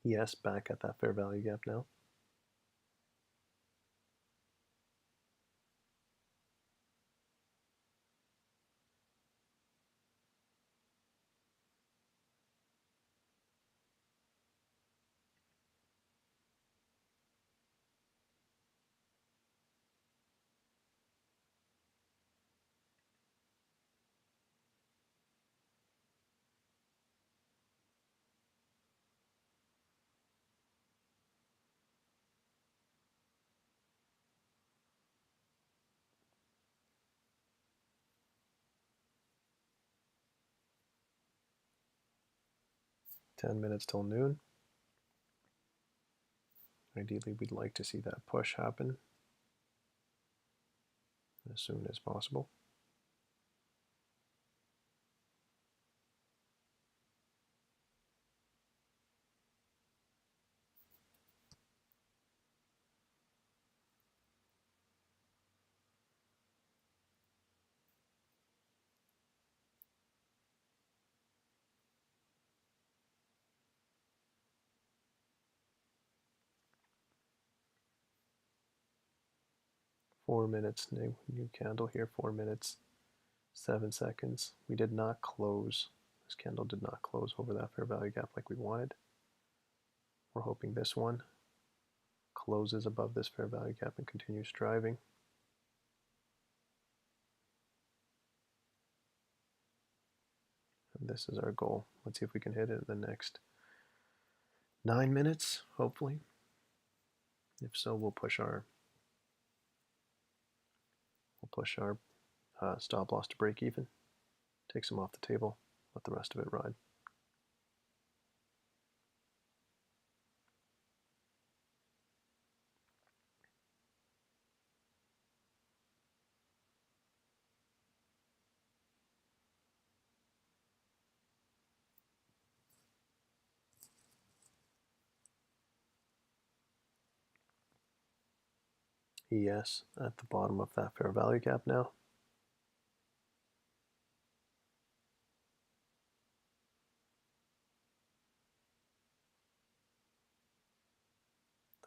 Yes, back at that fair value gap now. Ten minutes till noon. Ideally, we'd like to see that push happen as soon as possible. Four minutes, new candle here, 4 minutes, 7 seconds. We did not close, this candle did not close over that fair value gap like we wanted. We're hoping this one closes above this fair value gap and continues driving. And this is our goal. Let's see if we can hit it in the next 9 minutes, hopefully. If so, we'll push our stop loss to break even. Take some off the table, let the rest of it ride. ES at the bottom of that fair value gap now.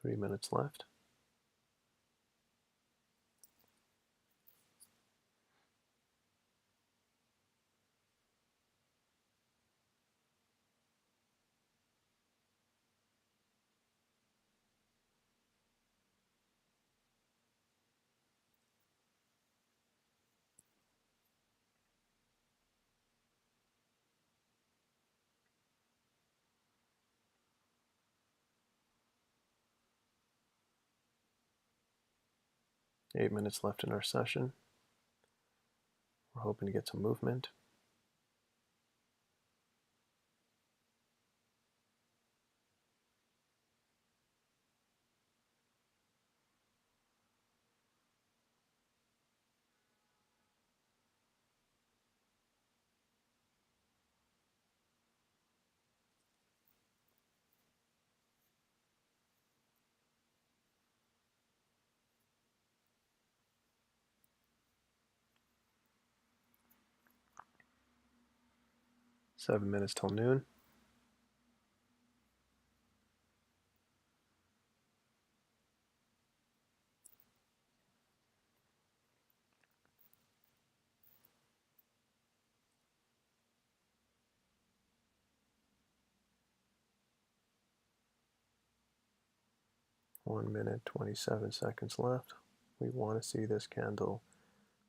Three minutes left. Eight minutes left in our session. We're hoping to get some movement. Seven minutes till noon. One minute, 27 seconds left. We want to see this candle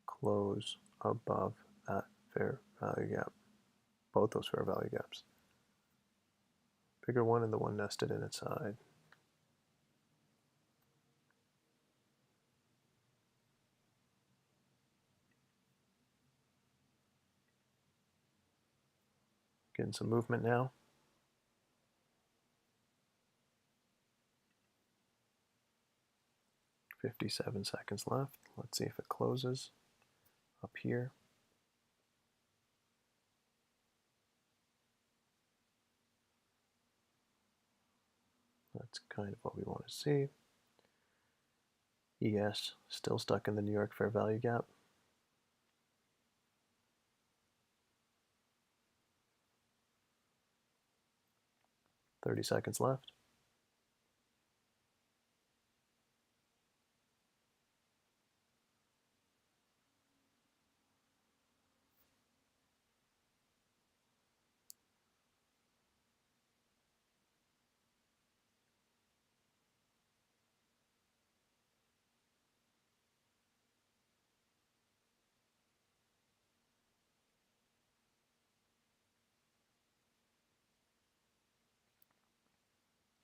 close above that fair value gap. Both those fair value gaps. Bigger one and the one nested in its side. Getting some movement now. $57 seconds left. Let's see if it closes up here. That's kind of what we want to see. ES still stuck in the New York fair value gap. $30 seconds left.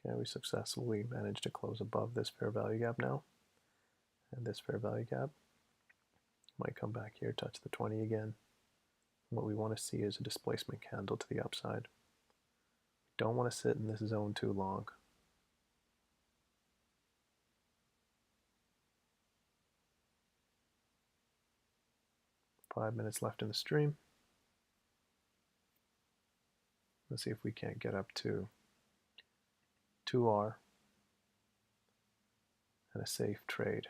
Okay, we successfully managed to close above this fair value gap now. And this fair value gap might come back here, touch the 20 again. What we want to see is a displacement candle to the upside. Don't want to sit in this zone too long. Five minutes left in the stream. Let's see if we can't get up to 2R and a safe trade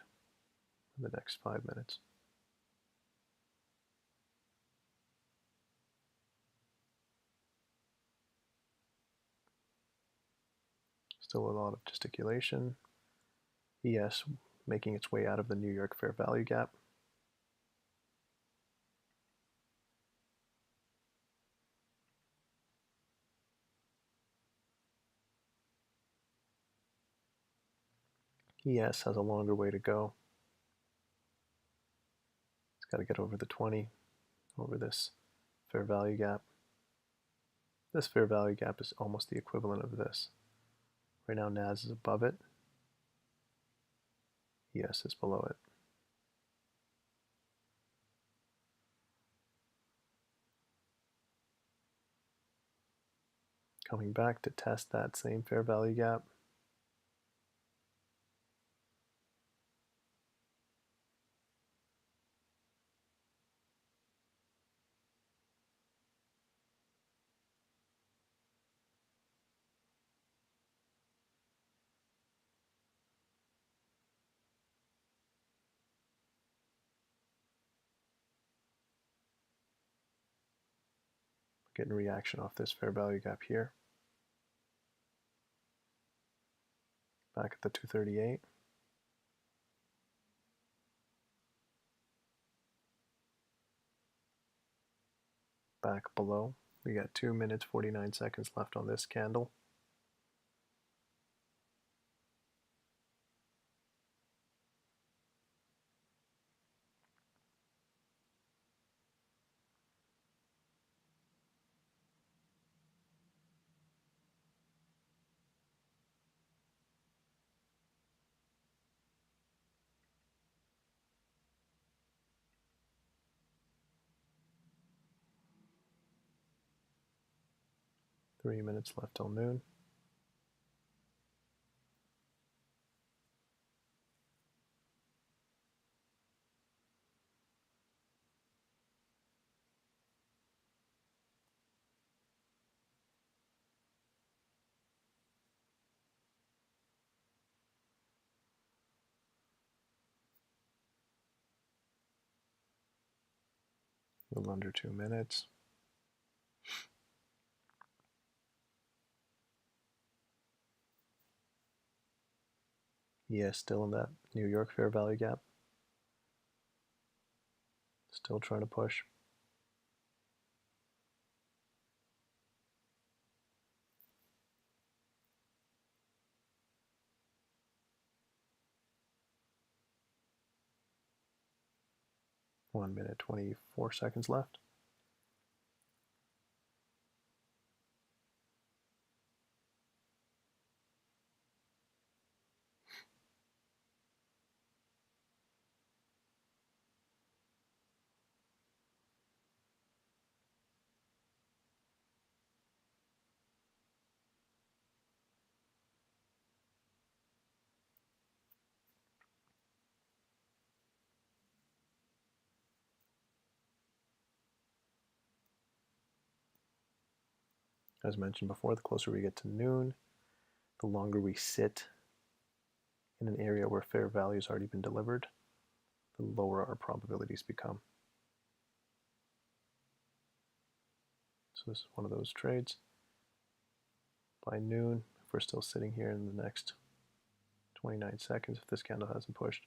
in the next 5 minutes. Still a lot of gesticulation. ES making its way out of the New York fair value gap. ES has a longer way to go. It's got to get over the 20, over this fair value gap. This fair value gap is almost the equivalent of this. Right now NAS is above it. ES is below it. Coming back to test that same fair value gap. Getting reaction off this fair value gap here. Back at the 238. Back below. We got 2 minutes 49 seconds left on this candle. Three minutes left till noon. A little under 2 minutes. Yeah, still in that New York fair value gap. Still trying to push. One minute 24 seconds left. As mentioned before, the closer we get to noon, the longer we sit in an area where fair value has already been delivered, the lower our probabilities become. So this is one of those trades. By noon, if we're still sitting here in the next 29 seconds, if this candle hasn't pushed,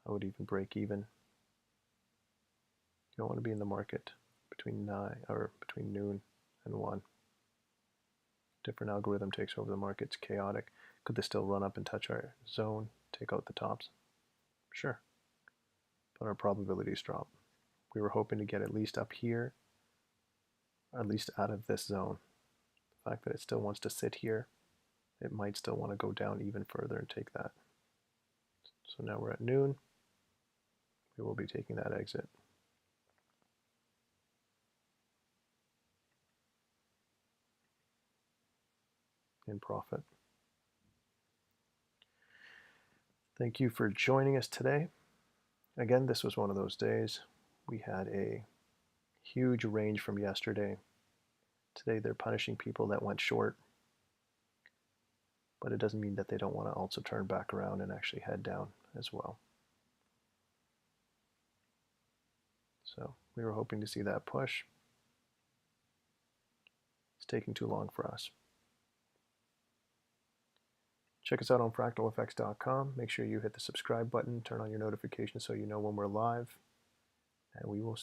I would even break even. You don't want to be in the market between noon and 1. Different algorithm takes over the market. It's chaotic. Could this still run up and touch our zone, take out the tops? Sure. But our probabilities drop. We were hoping to get at least up here, or at least out of this zone. The fact that it still wants to sit here, it might still want to go down even further and take that. So now we're at noon. We will be taking that exit. In profit. Thank you for joining us today. Again, this was one of those days. We had a huge range from yesterday. Today they're punishing people that went short, but it doesn't mean that they don't want to also turn back around and actually head down as well. So we were hoping to see that push. It's taking too long for us. Check us out on fractaleffects.com. Make sure you hit the subscribe button, turn on your notifications so you know when we're live, and we will